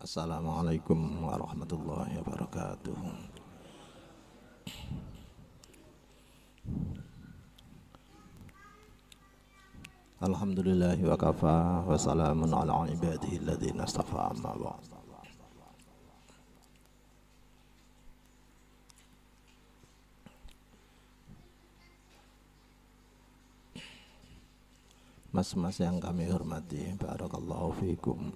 Assalamualaikum warahmatullahi wabarakatuh. Alhamdulillahi wa kafa wa salamun ala ibadihi alladhina astafa amma ba'd. Mas-mas yang kami hormati, barakallahu fiikum.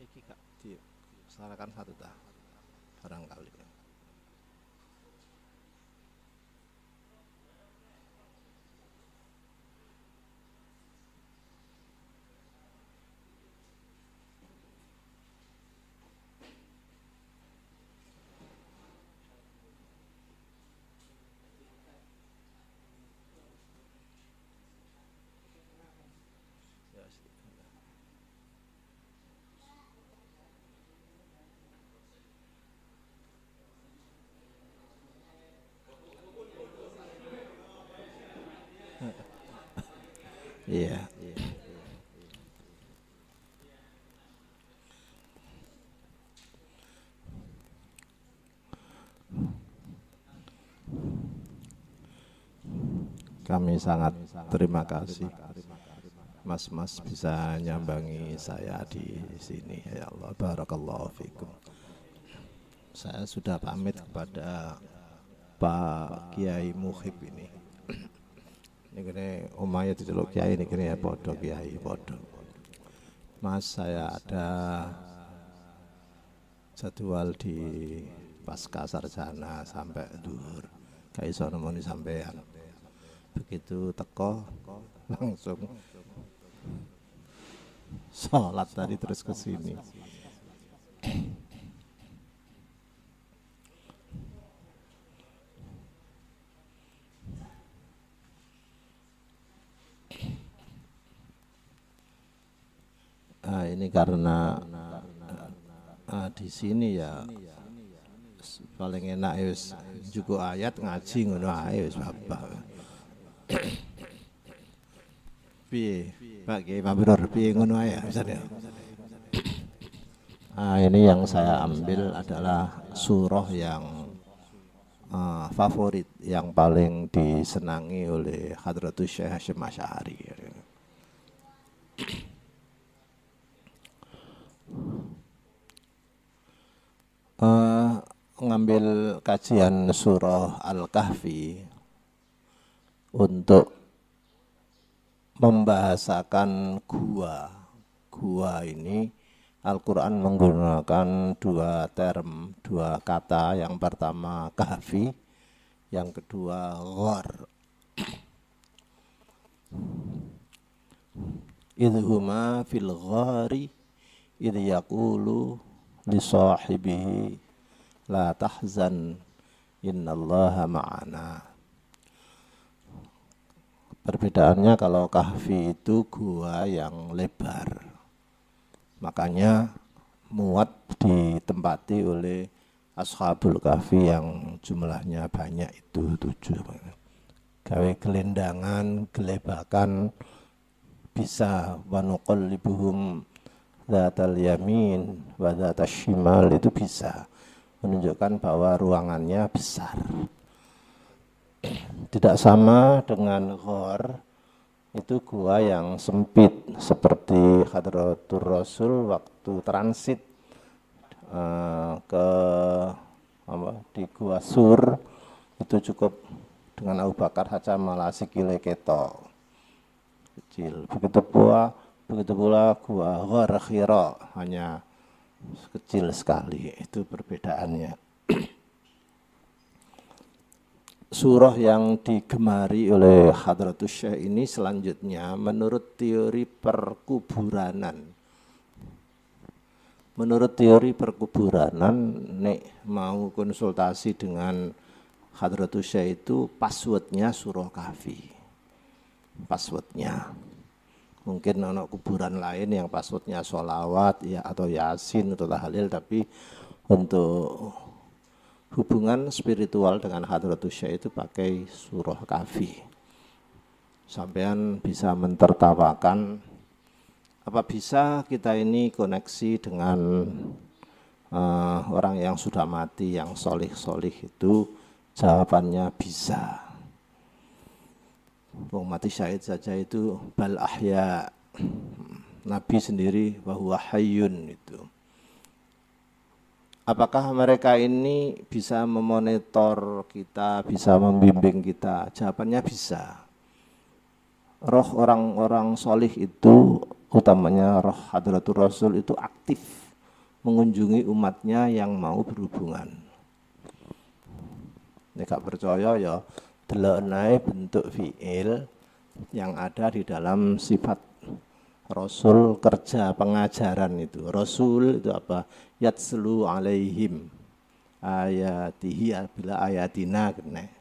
Iki Kak, disarankan satu dah barangkali. Iya. Kami sangat terima kasih mas-mas bisa nyambangi saya di sini. Ya Allah, barakallahu fikum. Saya sudah pamit kepada Pak Kiai Muhib ini. Ini kene omahnya diceluk Kiai ini kene ya podo Kiai podo. Mas, saya ada jadwal di pasca sarjana sampai duhur. Gak iso nemoni sampean. Begitu teko langsung sholat tadi terus ke sini. Ini karena di sini ya paling enak wis juga ayat ngaji ngono ae wis bapak. Piye Pak Kiai Pambiror piye ngono ae misalnya. Ini yang saya ambil adalah surah yang favorit, yang paling disenangi oleh Hadratus Syekh Hasyim Asy'ari. Ngambil kajian surah Al-Kahfi untuk membahasakan gua ini. Al-Quran menggunakan dua term, dua kata. Yang pertama kahfi, yang kedua ghar. Idhuma fil ghari idh yaqulu li sahibihi la tahzan innallaha ma'ana. Perbedaannya kalau kahfi itu gua yang lebar, makanya muat ditempati oleh ashabul kahfi yang jumlahnya banyak itu 7. Gawe gelendangan, gelebakan, bisa wanuqallibuhum dzatal yamin wa dzatal shimal, itu bisa menunjukkan bahwa ruangannya besar. Tidak sama dengan ghor, itu gua yang sempit seperti Hadratur Rasul waktu transit di Gua Sur, itu cukup dengan Abu Bakar saja malah sikile ketok kecil. Begitu pula Gua Ghar Hira hanya kecil sekali. Itu perbedaannya. Surah yang digemari oleh Hadratus Syekh ini selanjutnya menurut teori perkuburanan. Menurut teori perkuburanan, nek mau konsultasi dengan Hadratus Syekh itu passwordnya surah Kahfi. Passwordnya. Mungkin ada kuburan lain yang passwordnya sholawat ya, atau yasin atau tahlil, tapi untuk hubungan spiritual dengan Hadratus Syekh itu pakai surah Kahfi. Sampean bisa mentertawakan Apa bisa kita ini koneksi dengan orang yang sudah mati, yang solih-solih itu? Jawabannya bisa. Wong mati syahid saja itu bal ahya. Nabi sendiri bahwa hayyun itu. Apakah mereka ini bisa memonitor kita, bisa membimbing kita? Jawabannya bisa. Roh orang-orang solih itu, utamanya roh Hadratul Rasul itu aktif mengunjungi umatnya yang mau berhubungan. Ini gak percaya ya, delokne bentuk fi'il yang ada di dalam sifat Rasul kerja pengajaran itu. Rasul itu apa? Yatslu alaihim ayatihi bila ayatina kene.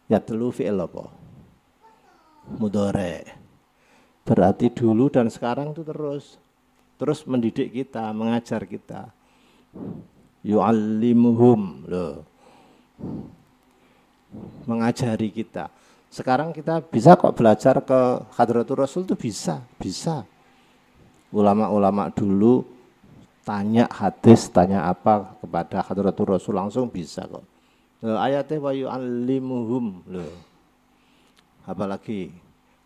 Yatlu fi'il apa? Mudhari. Berarti dulu dan sekarang itu terus mendidik kita, mengajar kita. Yu'allimuhum loh. Mengajari kita. Sekarang kita bisa kok belajar ke Hadratul Rasul itu bisa. Ulama-ulama dulu tanya hadis, tanya apa kepada Hadratul Rasul langsung bisa kok. Ayatnya wa yu'allimuhum loh. Apalagi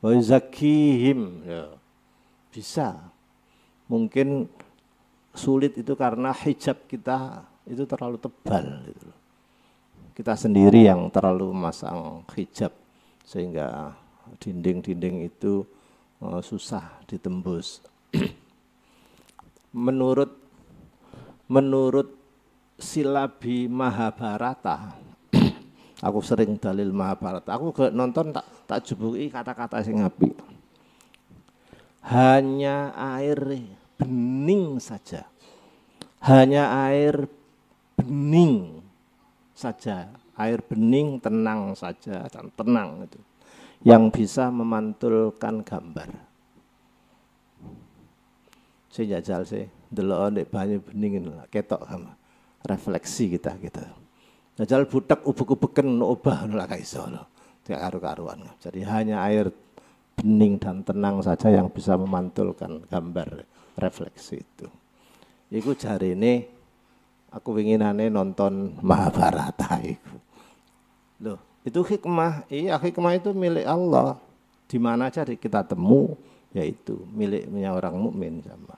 wa yuzakkihim loh. Bisa. Mungkin sulit itu karena hijab kita itu terlalu tebal gitu. Kita sendiri yang terlalu memasang hijab sehingga dinding-dinding itu susah ditembus. Menurut silabi Mahabharata, aku sering dalil Mahabharata. Aku nonton tak jubuki kata-kata sing apik. Hanya air bening saja. Hanya air bening saja. Air bening tenang saja, tenang itu. Yang bisa memantulkan gambar. Saya jajal sih, delok nek banyu bening ketok sama refleksi kita gitu. Jajal butek ubek-ubeken obah ora iso lho. Tidak karu-karuan. Jadi hanya air bening dan tenang saja yang bisa memantulkan gambar refleksi itu. Iku jarine aku winginane nonton Mahabharata iku. Loh, itu hikmah. Iya, hikmah itu milik Allah. Di mana aja kita temu, yaitu miliknya orang mukmin sama.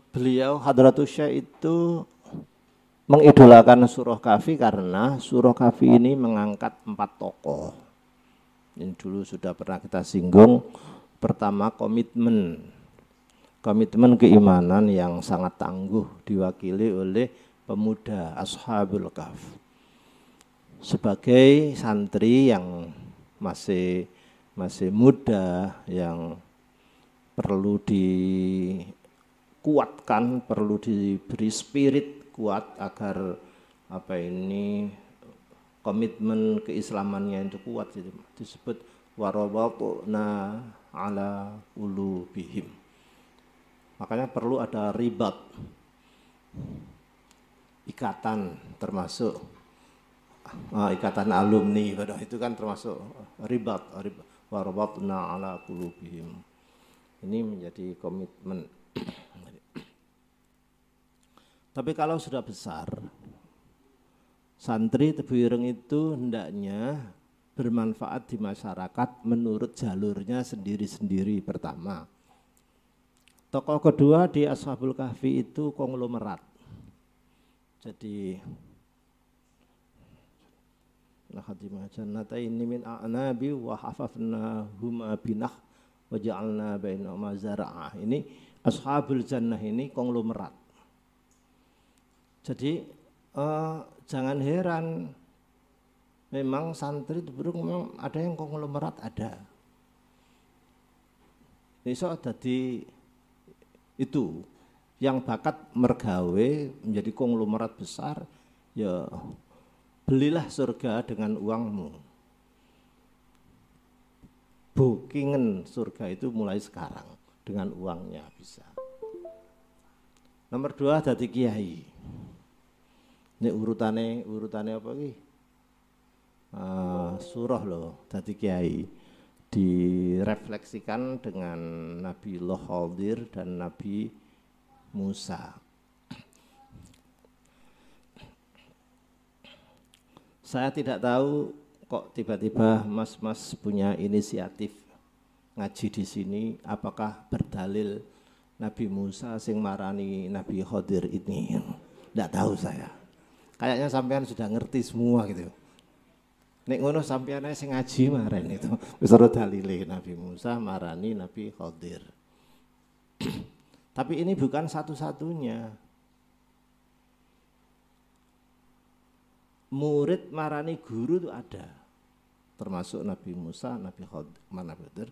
Beliau Hadratus Syekh itu mengidolakan Surah Kahfi karena Surah Kahfi ini mengangkat 4 tokoh. Ini dulu sudah pernah kita singgung. Pertama komitmen keimanan yang sangat tangguh diwakili oleh pemuda Ashabul Kahf. Sebagai santri yang masih muda, yang perlu dikuatkan, perlu diberi spirit kuat agar komitmen keislamannya itu kuat, disebut warabatna ala qulubihim. Makanya perlu ada ribat, ikatan, termasuk ikatan alumni, itu kan termasuk ribat warabatna ala qulubihim. Ini menjadi komitmen. Tapi kalau sudah besar, santri Tebuireng itu hendaknya bermanfaat di masyarakat menurut jalurnya sendiri-sendiri pertama. Tokoh kedua di Ashabul Kahfi itu konglomerat. Jadi Nahatimah jannataini min a'nabi wa hafafnahuma binah wa ja'alna bainahuma zar'a. Ini Ashabul Jannah ini konglomerat. Jadi jangan heran, memang santri itu memang ada yang konglomerat, ada. Iso dadi itu yang bakat mergawe menjadi konglomerat besar, ya belilah surga dengan uangmu. Bookingan surga itu mulai sekarang dengan uangnya bisa. Nomor 2 dadi kiai. Ini urutannya apa iki? surah loh dadi kiai, direfleksikan dengan Nabiullah Khadir dan Nabi Musa. Saya tidak tahu kok tiba-tiba mas-mas punya inisiatif ngaji di sini, apakah berdalil Nabi Musa sing marani Nabi Khadir ini? Tidak tahu saya. Kayaknya sampean sudah ngerti semua gitu. Nek ngono sampean ae sing ngaji maren itu. Wis ora dalile Nabi Musa marani Nabi Khadir. Tapi ini bukan satu-satunya. Murid marani guru itu ada. Termasuk Nabi Musa, Nabi Khadir.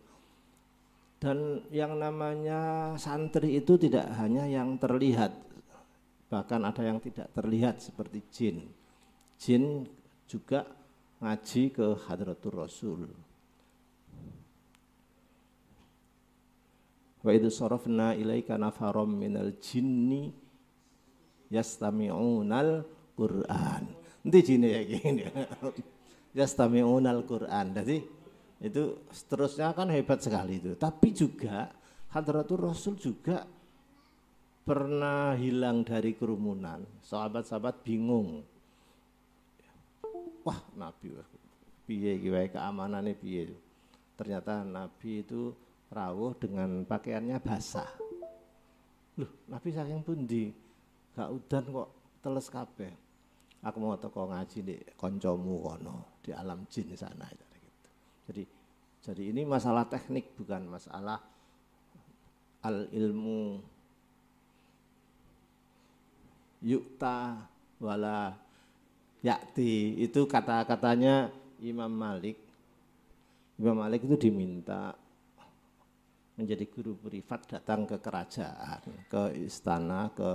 Dan yang namanya santri itu tidak hanya yang terlihat, bahkan ada yang tidak terlihat seperti jin. Jin juga ngaji ke Hadratur Rasul. Wa idh sarafna ilaika nafaram minal jinni yastami'unal Qur'an. Nanti jinnya ya gini. Yastami'unal Qur'an. Jadi itu seterusnya kan hebat sekali itu. Tapi juga Hadratur Rasul juga pernah hilang dari kerumunan. Sahabat-sahabat bingung. Wah, Nabi piye iki wae keamanane piye. Ternyata Nabi itu rawuh dengan pakaiannya basah. Loh, Nabi saking pundi? Gak udan kok teles kabeh. Aku mau teko ngaji di koncomu kono di alam jin sana. Jadi ini masalah teknik, bukan masalah al-ilmu yukta wala yakti. Itu kata-katanya Imam Malik. Imam Malik itu diminta menjadi guru privat, datang ke kerajaan, ke istana, ke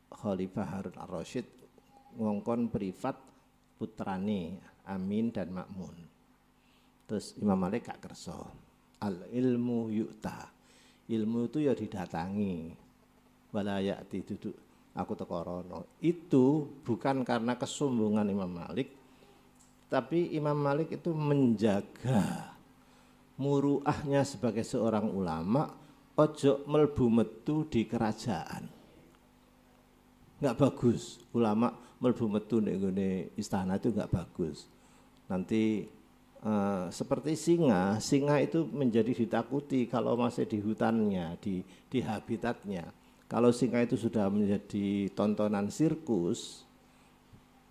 Khalifah Harun ar-Rasyid, ngongkon privat putrane Amin dan Makmun. Terus Imam Malik gak kerso. Al ilmu yukta. Ilmu itu ya didatangi. Wala ya'ti duduk aku tekorono. Itu bukan karena kesombongan Imam Malik, tapi Imam Malik itu menjaga muruahnya sebagai seorang ulama, ojo melbu metu di kerajaan. Enggak bagus. Ulama melbu metu di istana itu enggak bagus. Nanti seperti singa itu menjadi ditakuti kalau masih di hutannya, di habitatnya. Kalau singa itu sudah menjadi tontonan sirkus,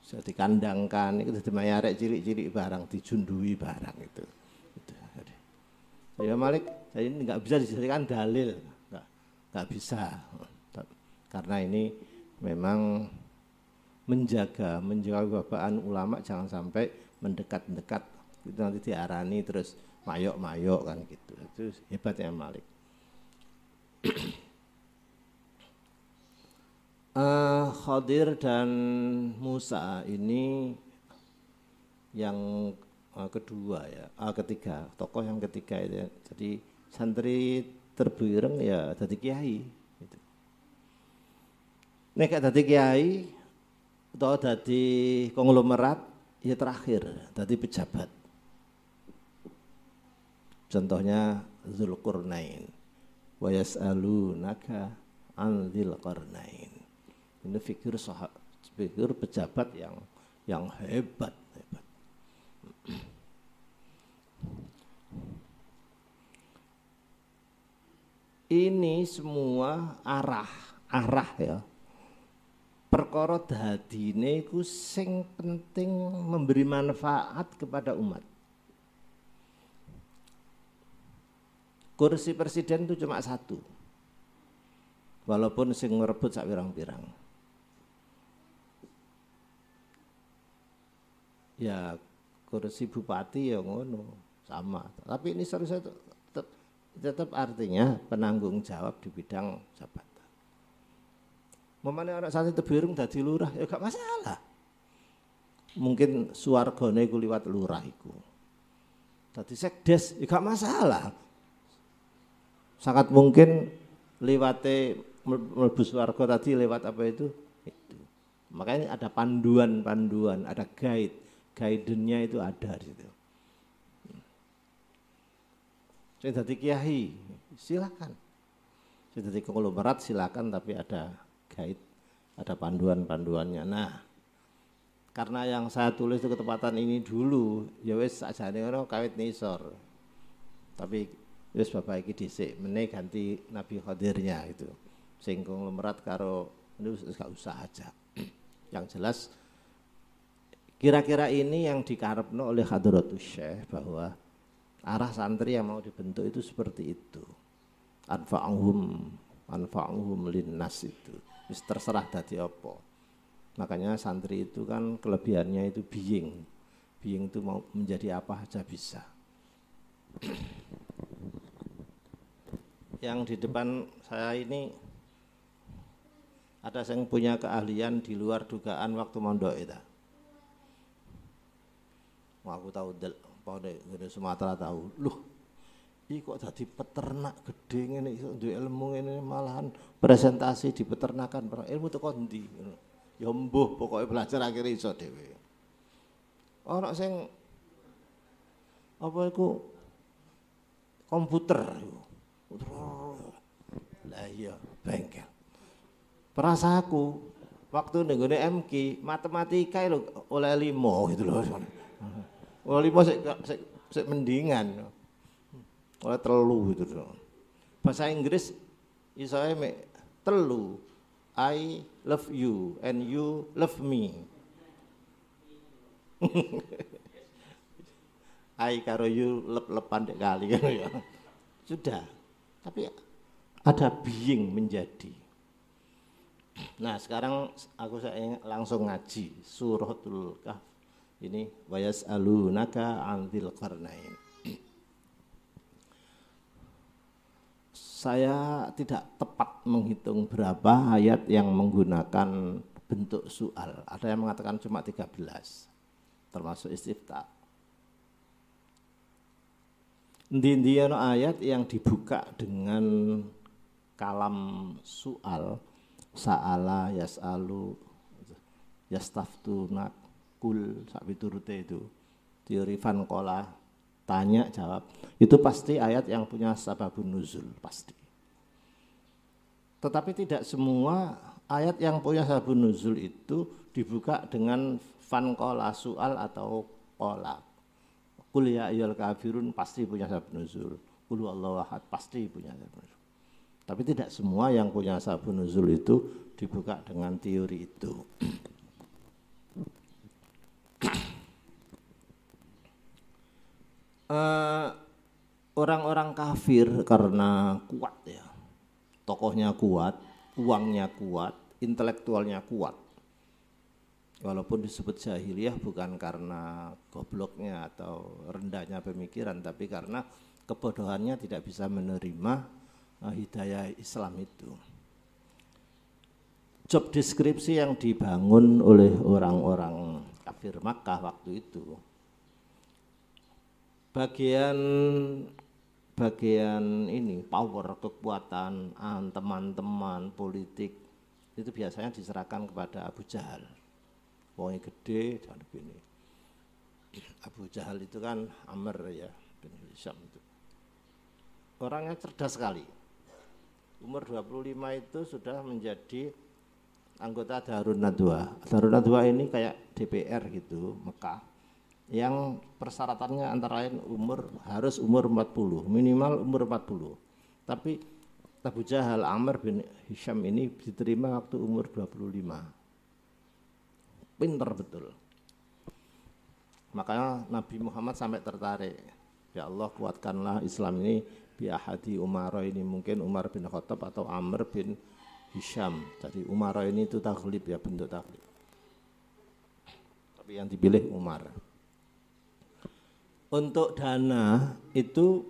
sudah dikandangkan, itu dimayarek cilik-cilik barang, dijundui barang itu. Ya Malik, jadi ini nggak bisa dijadikan dalil, nggak bisa, karena ini memang menjaga babaan ulama jangan sampai mendekat-dekat. Itu nanti diarani terus mayok-mayok kan gitu. Itu hebatnya Malik. Khadir dan Musa ini yang kedua ya, ketiga, tokoh yang ketiga itu ya. Jadi santri terbireng ya jadi kiai gitu. Nek dadi kiai atau dadi konglomerat ya terakhir dadi pejabat. Contohnya Dzulqarnain. Wa yas'alunaka 'an Dzulqarnain. Ini figur pejabat yang hebat. Ini semua arah ya. Perkara dadine iku sing penting memberi manfaat kepada umat. Kursi presiden itu cuma satu. Walaupun sing ngerebut sak pirang-pirang. Ya kursi bupati ya ngono, sama. Tapi ini seharusnya tetap artinya penanggung jawab di bidang jabatan. Memane anak santri Tebireng dadi lurah ya gak masalah. Mungkin suwargane iku liwat lurah iku. Dadi sekdes ya gak masalah. Sangat mungkin lewate mlebu swarga tadi lewat apa itu. Makanya ada panduan, ada guide guidance-nya itu ada di situ. Sing dadi kiai silakan. Sing dadi konglomerat silakan, tapi ada guide, ada panduan-panduannya. Nah, karena yang saya tulis itu ketepatan ini dulu, ya wis sakjane ngono kawit nisor. Tapi wis bapak iki dhisik meneh ganti Nabi Khadirnya itu. Sing konglomerat karo itu gak usah aja. Yang jelas kira-kira ini yang dikarepno oleh Hadratus Syekh bahwa arah santri yang mau dibentuk itu seperti itu. Anfa'uhum linnas itu. Wis terserah dadi apa. Makanya santri itu kan kelebihannya itu being. Being itu mau menjadi apa aja bisa. Yang di depan saya ini ada yang punya keahlian di luar dugaan waktu mondok itu. Aku tahu dari Sumatera tahu. Loh, ini kok jadi peternak gede ngene iso duwe ilmu ngene malahan presentasi di peternakan. Ilmu teko ndi? Ya mbuh pokoknya belajar akhirnya iso dhewe. Ora sing apa iku komputer. Lah iya bengkel. Perasaanku waktu ning gone MK matematika lho oleh 5 gitu loh. Oleh 5 sik mendingan. Oleh 3 gitu loh. Bahasa Inggris iso mek 3. I love you and you love me. I karo you lep-lepan dek kali kan ya. Sudah. Tapi ada being menjadi. Nah, sekarang aku langsung ngaji Suratul Kahf. Ini wa yas'alunaka 'anil qarnain. Saya tidak tepat menghitung berapa ayat yang menggunakan bentuk soal. Ada yang mengatakan cuma 13, termasuk istiftah. Ndi-ndi ana ayat yang dibuka dengan kalam soal, sa'ala, yas'alu, yastaftuna, kul, sak piturute itu. Teori Van Kola, tanya jawab, itu pasti ayat yang punya sababun nuzul, pasti. Tetapi tidak semua ayat yang punya sababun nuzul itu dibuka dengan fan kola soal atau kola. Qul ya ayyuhal kafirun pasti punya sababun nuzul. Qul huwallahu ahad pasti punya sababun nuzul. Tapi tidak semua yang punya sababun nuzul itu dibuka dengan teori itu. Orang-orang kafir karena kuat ya, tokohnya kuat, uangnya kuat, intelektualnya kuat. Walaupun disebut jahiliyah bukan karena gobloknya atau rendahnya pemikiran, tapi karena kebodohannya tidak bisa menerima hidayah Islam itu. Job deskripsi yang dibangun oleh orang-orang kafir Makkah waktu itu, bagian ini power, kekuatan, teman-teman politik itu biasanya diserahkan kepada Abu Jahal. Wongnya gede dan begini. Abu Jahal itu kan Amr ya bin Hisham itu. Orangnya cerdas sekali. Umur 25 itu sudah menjadi anggota Darun Nadwa. Darun Nadwa ini kayak DPR gitu, Mekah. Yang persyaratannya antara lain harus umur 40, minimal umur 40. Tapi Abu Jahal, Amr bin Hisham ini diterima waktu umur 25. Pinter betul. Makanya Nabi Muhammad sampai tertarik. Ya Allah kuatkanlah Islam ini bi ahadi umara ini, mungkin Umar bin Khattab atau Amr bin Hisham. Jadi umara ini itu taglib ya, bentuk taglib. Tapi yang dipilih Umar. Untuk dana itu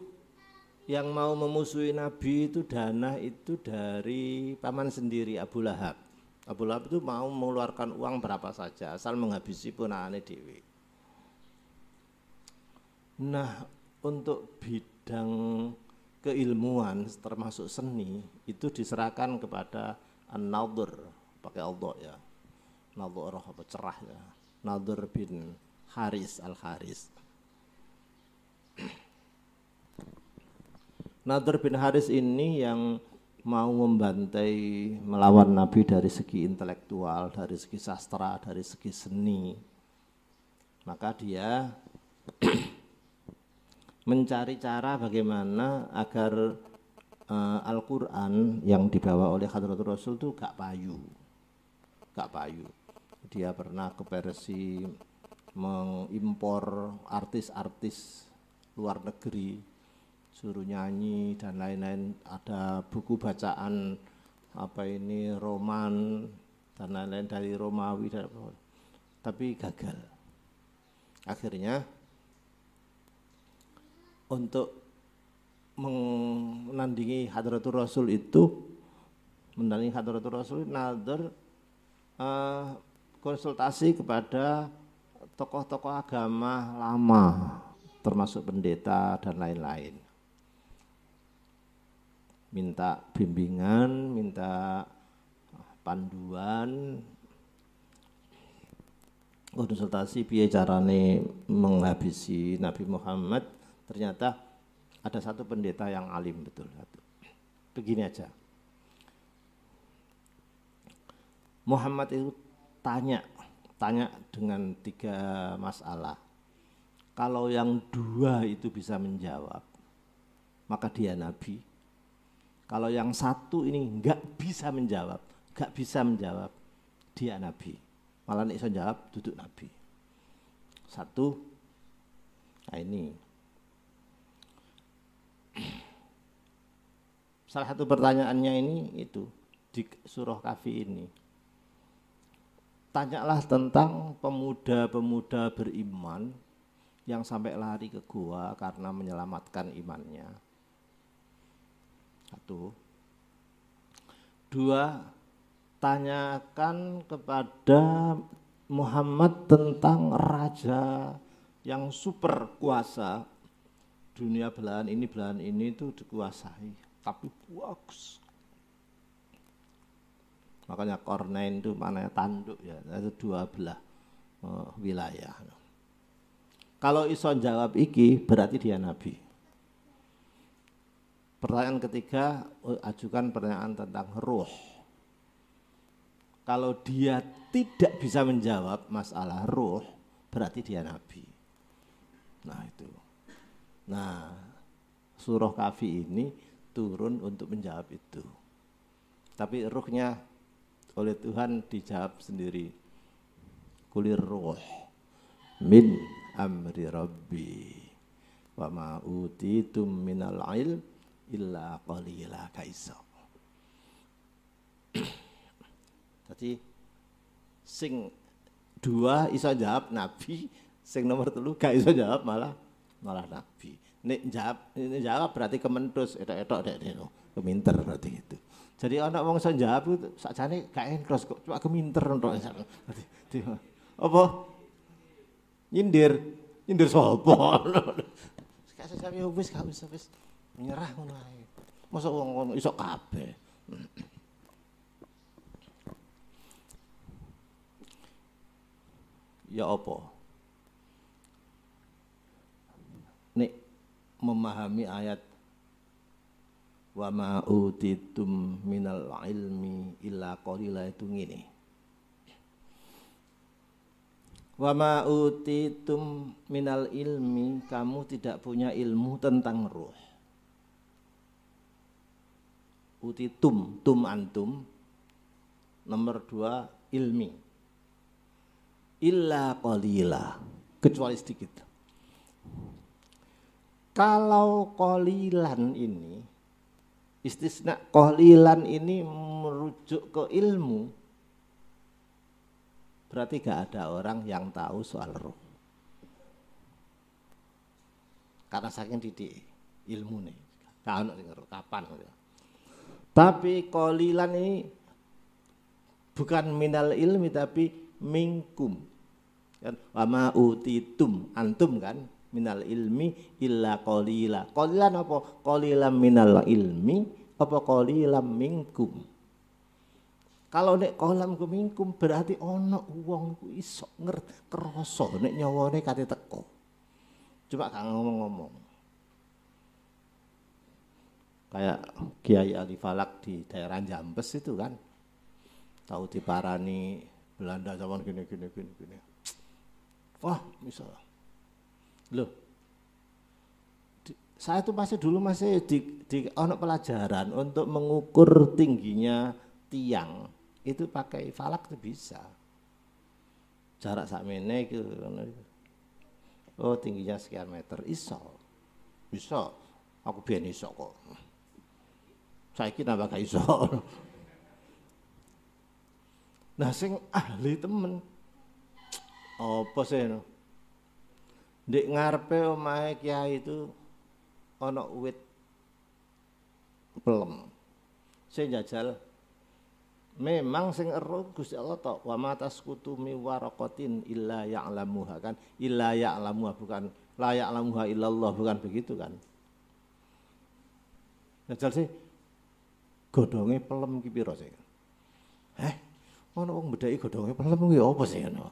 yang mau memusuhi Nabi itu dana itu dari paman sendiri Abu Lahab. Abu Lahab itu mau mengeluarkan uang berapa saja asal menghabisi ponakane dhewe. Nah, untuk bidang keilmuan termasuk seni itu diserahkan kepada An-Nadhr, pakai Allah ya. Nadhr apa cerah ya. Nadhr bin Haris Al-Haris. Nadhr bin Haris ini yang mau membantai melawan Nabi dari segi intelektual, dari segi sastra, dari segi seni. Maka dia mencari cara bagaimana agar Al-Quran yang dibawa oleh Hadratul Rasul itu gak payu. Dia pernah ke Persia mengimpor artis-artis luar negeri, suruh nyanyi dan lain-lain, ada buku bacaan roman dan lain-lain dari Romawi, tapi gagal. Akhirnya untuk menandingi Hadratul Rasul Nadhr konsultasi kepada tokoh-tokoh agama lama, termasuk pendeta dan lain-lain. Minta bimbingan, minta panduan, konsultasi piye carane menghabisi Nabi Muhammad. Ternyata ada satu pendeta yang alim betul. Begini aja, Muhammad itu tanya dengan 3 masalah. Kalau yang 2 itu bisa menjawab, maka dia nabi. Kalau yang 1 ini enggak bisa menjawab, dia nabi. Malah nek iso jawab duduk nabi. 1, nah ini. Salah satu pertanyaannya ini itu di surah Kahfi ini. Tanyalah tentang pemuda-pemuda beriman yang sampai lari ke gua karena menyelamatkan imannya. 1. 2, tanyakan kepada Muhammad tentang raja yang super kuasa. Dunia belahan ini itu dikuasai, tapi bagus. Makanya Kornain itu maknanya tanduk ya, itu 2 belah wilayah. Kalau iso jawab iki berarti dia nabi. Pertanyaan ketiga, ajukan pertanyaan tentang ruh. Kalau dia tidak bisa menjawab masalah ruh, berarti dia nabi. Nah itu. Nah, surah Kahfi ini turun untuk menjawab itu. Tapi ruhnya oleh Tuhan dijawab sendiri. Kulir ruh min amri rabbi wa ma utitum minal ilm illa qalila kaisa. Jadi sing 2 iso jawab nabi, sing nomor 3 gak iso jawab malah nabi. Nek jawab berarti kementus, etok-etok dek keminter berarti itu. Jadi anak wong iso jawab itu sakjane gak entos kok, cuma keminter entok. Apa? Nyindir sapa? Kasih sampe wis gak wis nyerah ngono ae. Mosok wong ngono iso kabeh. Ya apa? Nek memahami ayat wa ma utitum minal ilmi illa qalila itu ngene. Wa ma utitum minal ilmi, kamu tidak punya ilmu tentang ruh. Utitum, tum antum. Nomor 2 ilmi. Illa qalila, kecuali sedikit. Kalau qalilan ini, istisna qalilan ini merujuk ke ilmu, berarti gak ada orang yang tahu soal roh. Karena saking didik ilmu nih, kapan. Tapi qalilan ini bukan minal ilmi tapi minkum. Kan wa ma utitum antum kan minal ilmi illa qalila. Qalilan apa? Qalilan minal ilmi apa qalilan minkum. Kalau nek kolam kumingkum berarti ono wong ku iso krasa nek nyawane kate teko. Cuma gak ngomong-ngomong. Kayak Kiai Ali Falak di daerah Jambes itu kan. Tahu diparani Belanda zaman gini. Wah, bisa. Loh. Saya tuh dulu masih di ono pelajaran untuk mengukur tingginya tiang. Itu pakai falak itu bisa. Jarak sakmene itu. Oh, tingginya sekian meter iso. Bisa. Aku biyen iso kok. Saiki nambah gak iso. Nah, sing ahli temen. Apa sih no? Ndek ngarepe omahe kiai itu ana wit pelem. Sing jajal memang sing ero Gusti Allah tok wa mataskutu mi waraqatin illa ya'lamuha kan illa ya'lamuha bukan la ya'lamuha illallah bukan begitu kan. Jajal sih godhonge pelem ki pira sih? Ana wong bedheki godhonge pelem kuwi apa sih ngono?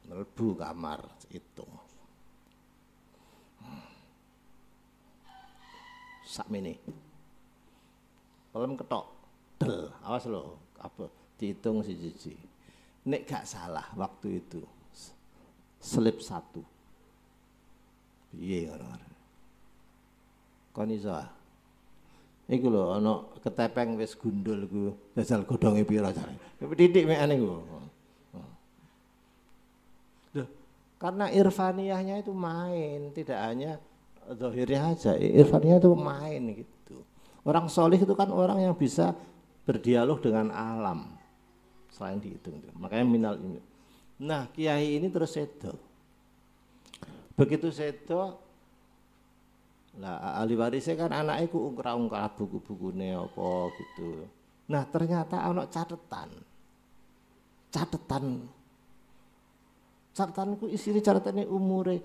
Mlebu kamar itu. Sakmene. Pelem ketok. Del, awas lho, apa dihitung siji-siji. Nek gak salah waktu itu selip 1. Piye ngono. Kon iso. Iku lho ana ketepeng wis gundul iku, jajal godhonge pira jare. Titik mekane iku. Karena irfaniyahnya itu main, tidak hanya zahirnya aja, irfaniyah itu main gitu. Orang solih itu kan orang yang bisa berdialog dengan alam, selain dihitung. Makanya minal ini. Nah, kiai ini terus sedo. Begitu sedo, lah ahli warisnya kan anaknya ku ungkra-ungkra buku-bukune apa gitu. Nah, ternyata ana catatanku isinya catatannya umure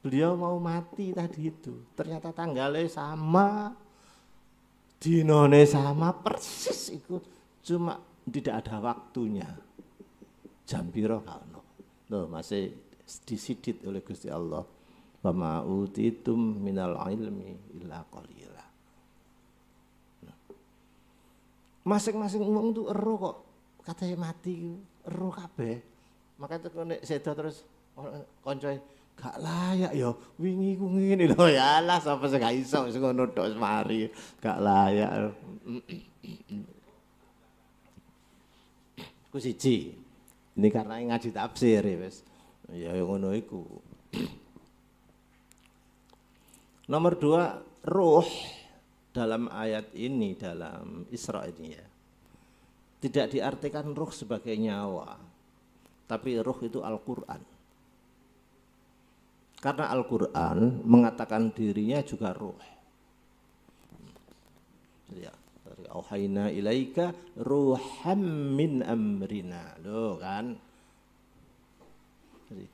beliau mau mati tadi itu. Ternyata tanggalnya sama, dinone sama persis itu, cuma tidak ada waktunya. Jam piro ono. Loh, masih disidit oleh Gusti Allah. Wa ma utitum minal ilmi illa qalila. Masing-masing wong tuh ero kok katanya mati ero kabeh. Makanya nek sedo terus koncoe gak layak ya wingi ku ngene lho ya lah sapa sing gak iso wis ngono tok mari gak layak. Ku siji. Ini karena ngaji tafsir ya wis. Ya ngono iku. Nomor 2, ruh dalam ayat ini dalam Isra ini ya. Tidak diartikan ruh sebagai nyawa. Tapi ruh itu Al-Quran. Karena Al-Quran mengatakan dirinya juga ruh. Ya, dari auhayna ilaika ruham min amrina. Loh kan. Jadi,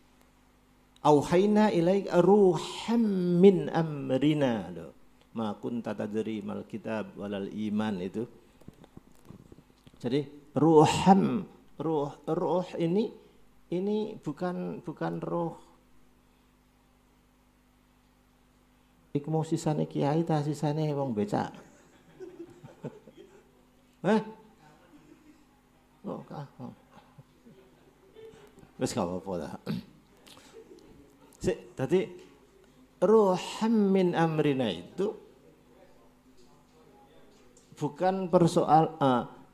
auhayna ilaika ruham min amrina. Loh. Ma kunta tadri mal kitab walal iman itu. Jadi ruham, ruh ini bukan roh. Iku mau sisane kiai ta sisane wong becak. Oh, wis gak apa-apa dah. Tadi ruham min amrina itu bukan persoal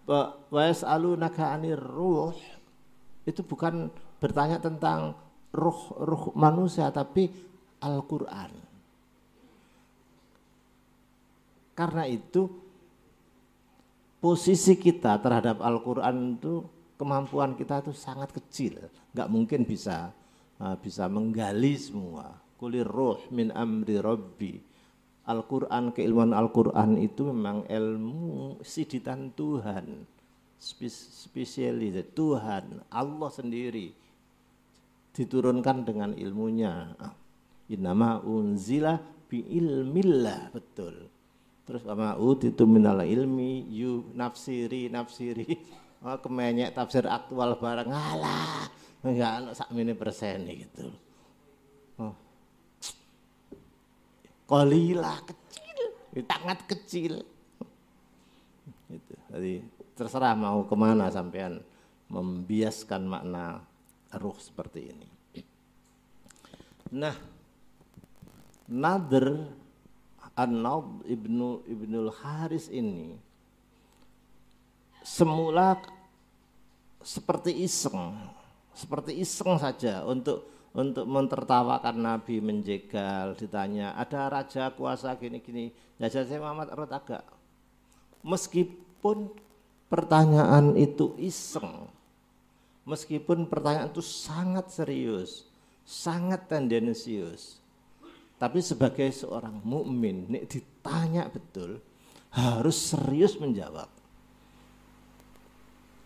wa yas'alunaka 'anir ruh. Itu bukan bertanya tentang ruh manusia tapi Al-Quran. Karena itu posisi kita terhadap Al-Quran itu kemampuan kita itu sangat kecil, nggak mungkin bisa menggali semua. Kulir ruh min amri Rabbi. Al-Quran, keilmuan Al-Quran itu memang ilmu siditan Tuhan. Spesialis Tuhan, Allah sendiri diturunkan dengan ilmunya. Innama unzila bi ilmillah, betul. Terus sama utitu minal ilmi yu nafsiri oh, kemenyek tafsir aktual barang ngalah enggak ana sakmene persen gitu. Oh. Qalila kecil, sangat kecil. Gitu. Jadi terserah mau kemana sampean membiaskan makna ruh seperti ini. Nah, Nadr An-Naud Ibnul Haris ini semula seperti iseng saja untuk mentertawakan Nabi, menjegal, ditanya ada raja kuasa gini-gini. Ya saya Muhammad Arad agak meskipun pertanyaan itu iseng, meskipun pertanyaan itu sangat serius, sangat tendensius, tapi sebagai seorang mukmin, nek ditanya betul harus serius menjawab.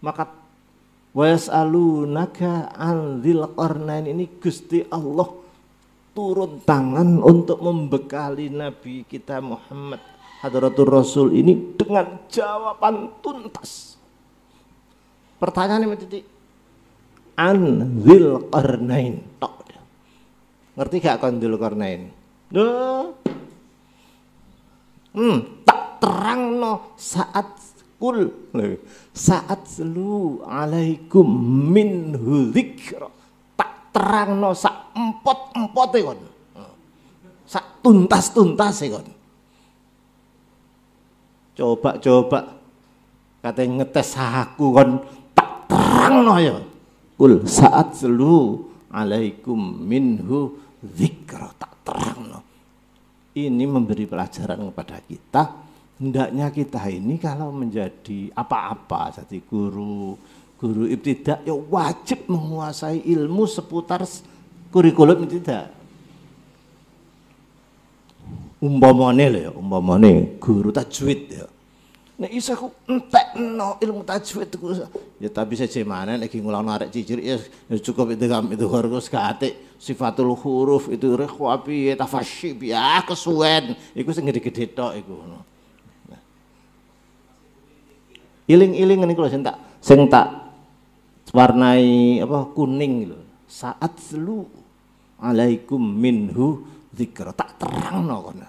Maka was'alunaka an dzil qarnain ini Gusti Allah turun tangan untuk membekali Nabi kita Muhammad Hadratur Rasul ini dengan jawaban tuntas. Pertanyaannya titik an dzil qarnain. Ngerti gak kon dzil qarnain? Tak terangno saat selu alaikum minhu dzikra, tak terangno sak empot-empote kon, sak tuntas-tuntase kon. Coba katanya ngetes aku kon tak terangno ya. Kul saat selu alaikum minhu dzikra, tak terangno. Ini memberi pelajaran kepada kita. Hendaknya kita ini kalau menjadi apa-apa, jadi guru ibtidak ya wajib menguasai ilmu seputar kurikulum ibtidak. Umpamane guru tajwid ya. Nek iso aku entekno ilmu tajwid iku ya tapi seje maneh nek ngulangno arek cicir ya cukup itu harus gatik sifatul huruf itu rekhwa piye tafasy ya kesuwen iku sing gede-gede tok iku. Iling-iling niku lho sing tak warnai apa kuning lho. Saat selu alaikum minhu dzikra, tak terangno kono.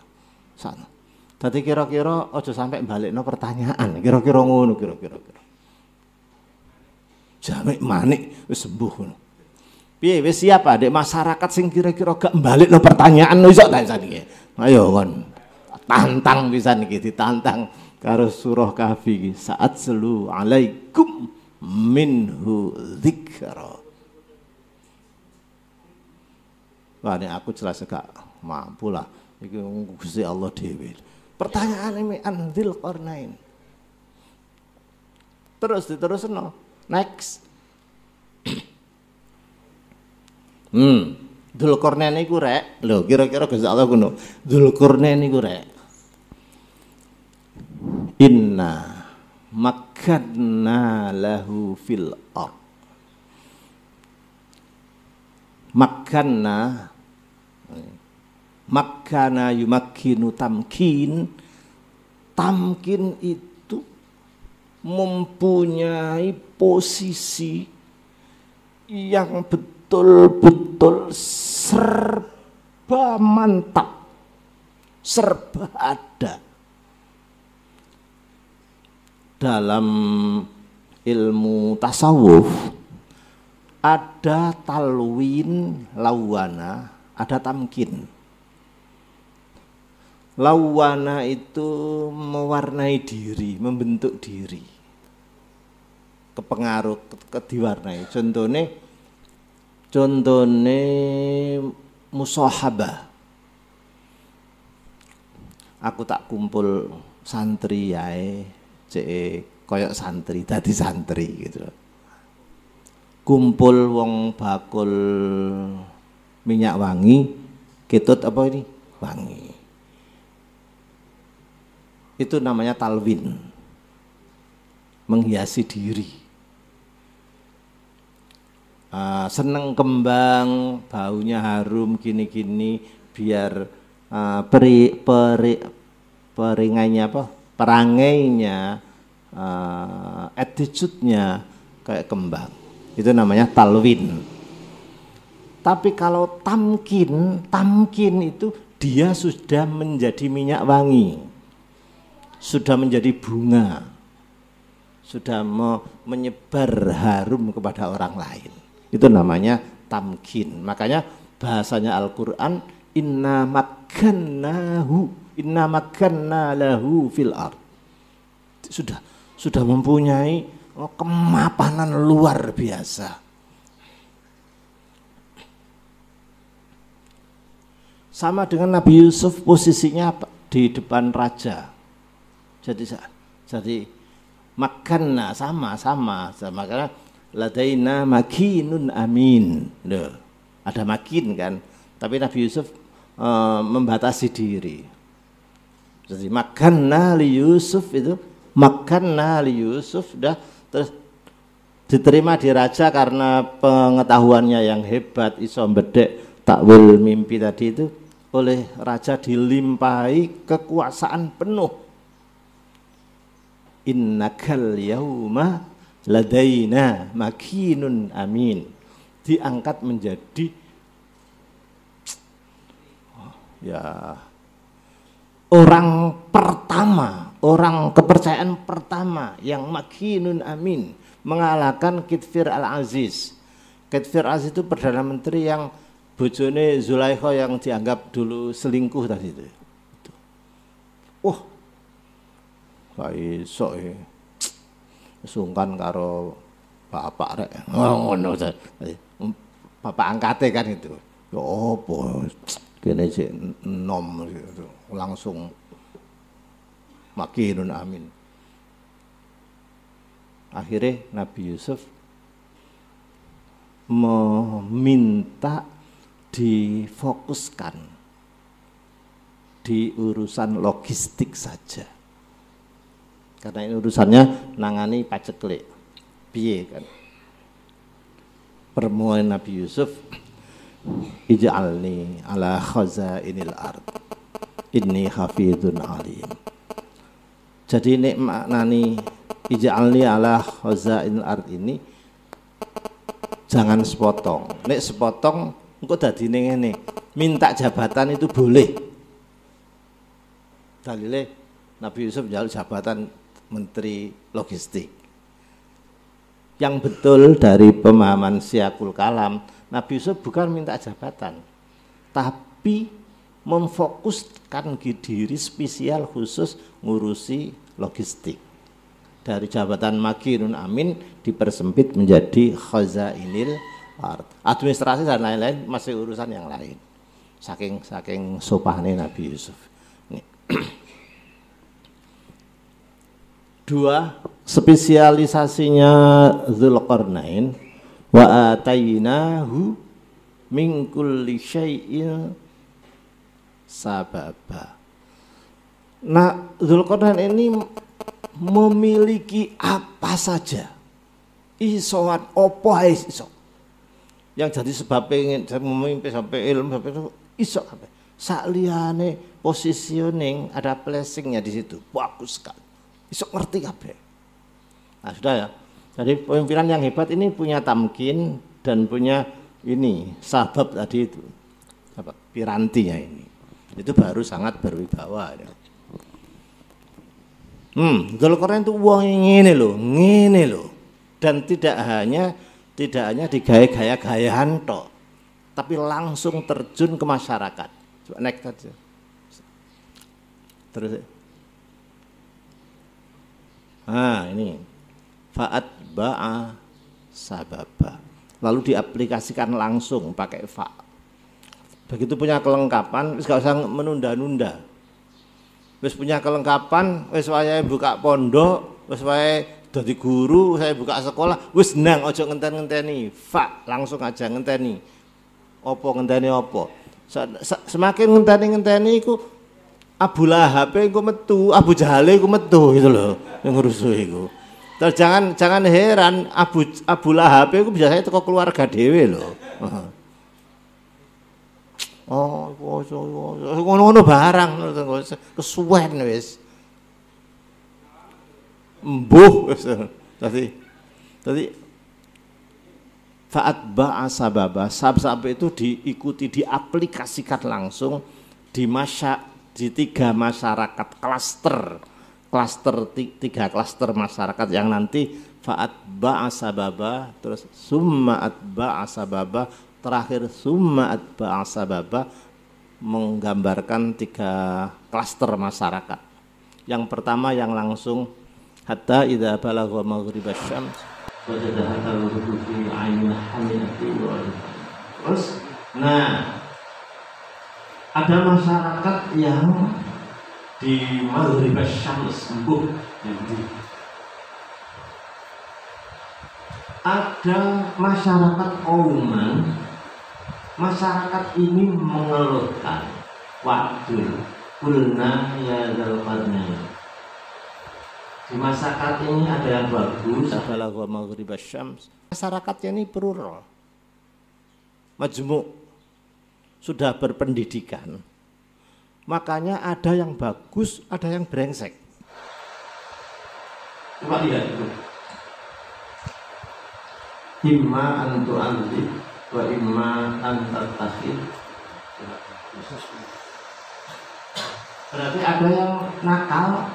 Sana. Dadi kira-kira aja sampai balekno pertanyaan, kira-kira ngono kira-kira. Jamek manik wis sembuh ngono. Piye wis siap Dek masyarakat sing kira-kira gak balekno pertanyaan iso ta saniki. Ayo kon. Tantang pisan iki ditantang. Karo surah Kahfi saat selu alaikum minhu dzikra. Wah, ini aku jelas gak mampu lah. Iki Gusti Allah dhewe. Pertanyaan ini anzil qarnain. Terus diterusno. Next. Dzulqarnain iku rek. Lho, kira-kira Gusti Allah ngono. Dzulqarnain iku rek. Inna makkanna lahu fil ard. Makkana yumakkinu tamkin. Tamkin itu mempunyai posisi yang betul-betul serba mantap, serba ada. Dalam ilmu tasawuf ada talwin lawana, ada tamkin. Lawana itu mewarnai diri, membentuk diri. Kepengaruh diwarnai. Contone musahabah. Aku tak kumpul santri yae. Koyok santri, dadi santri gitu. Kumpul wong bakul minyak wangi, ketut apa ini? Wangi. Itu namanya talwin. Menghiasi diri. Seneng kembang, baunya harum gini-gini biar perangainya, attitude-nya kayak kembang. Itu namanya talwin. Tapi kalau tamkin itu dia sudah menjadi minyak wangi, sudah menjadi bunga, sudah menyebar harum kepada orang lain. Itu namanya tamkin. Makanya bahasanya Al-Quran, inna makkanna lahu fil ard. Sudah mempunyai kemapanan luar biasa. Sama dengan Nabi Yusuf, posisinya di depan raja. Jadi makanna sama karena ladaina makinun amin. Loh, ada makin kan, tapi Nabi Yusuf membatasi diri. Jadi makanna li Yusuf sudah terus diterima di raja karena pengetahuannya yang hebat, iso bedek takwil mimpi tadi itu. Oleh raja dilimpahi kekuasaan penuh. Innakal yauma ladaina makinun amin. Diangkat menjadi orang pertama, orang kepercayaan pertama yang makinun amin, mengalahkan Kitfir al-Aziz. Kitfir al-Aziz itu Perdana Menteri yang bojone Zulaikha yang dianggap dulu selingkuh tadi itu. Wah, gak iso sungkan karo bapak rek. Ngono bapak angkate kan itu. Ya apa kene sik enom gitu. Langsung makinun amin. Akhirnya Nabi Yusuf meminta difokuskan di urusan logistik saja, karena ini urusannya nangani paceklik piye kan. Permohonan Nabi Yusuf, ij'alni ala khazainil ard inni hafidun alim. Jadi nek maknani ij'alni ala khazainil ard ini jangan sepotong. Nek sepotong engko dadine ngene, minta jabatan itu boleh. Dalile Nabi Yusuf njaluk jabatan Menteri Logistik. Yang betul dari pemahaman Syiakul Kalam, Nabi Yusuf bukan minta jabatan, tapi memfokuskan diri spesial khusus ngurusi logistik. Dari jabatan makinun amin dipersempit menjadi khazainil ard. Administrasi dan lain-lain masih urusan yang lain. Saking sopahnya Nabi Yusuf. Nih. Dua, spesialisasinya Dzulqarnain, wa atainahu min kulli syai'in sababa. Nah, Dzulqarnain ini memiliki apa saja. Isoan opo ae iso. Yang jadi sebab pengen memimpin sampai ilmu sampai itu iso apa. Sakliyane positioning ada blessingnya di situ. Bagus sekali. Iso ngerti kabeh. Nah, sudah ya. Jadi pemimpinan yang hebat ini punya tamkin dan punya ini sabab tadi itu. Apa? Pirantinya ini. Itu baru sangat berwibawa ya. Dzulqarnain itu wong ngene lho. Dan tidak hanya digaya-gaya-gayahan tok, tapi langsung terjun ke masyarakat. Coba next aja. Terus. Ini fa'at ba'a sababa. Lalu diaplikasikan langsung pakai fa. Begitu punya kelengkapan, wis gak usah menunda-nunda. Wis punya kelengkapan, wis wayahe buka pondok, wis wayahe dadi guru, saya buka sekolah, wis nang ojo ngenten-ngenteni, fa langsung aja ngenteni. Apa ngenteni apa? Semakin ngenteni iku Abu Lahab iku metu, Abu Jahal iku metu gitu loh, yang rusuh iku. Terus jangan heran Abu Lahab iku biasanya teko keluarga dhewe loh. Oh, ngono-ngono barang kesuwen wis. Embuh wis. Tadi fa'atba'a sababa, sabab itu diikuti, diaplikasikan langsung di tiga masyarakat tiga klaster masyarakat yang nanti fa'atba'a sababa, terus summa atba'a sababa, terakhir summa atba'a sababa, menggambarkan tiga klaster masyarakat. Yang pertama yang langsung hatta idza balagha maghribasy syams wajadaha taghrubu fi 'ainin hamidati wa terus ada masyarakat yang di maghribasy syams ada masyarakat Oman. Masyarakat ini mengeluhkan waktu kulna ya dzal qarnain. Di masyarakat ini ada yang bagus, adalah maghribasy syams. Masyarakatnya ini plural, majmuk, sudah berpendidikan. Makanya ada yang bagus, ada yang brengsek. Coba lihat itu. Imma an tu'adzib wa imma an tattakhid. Berarti ada yang nakal,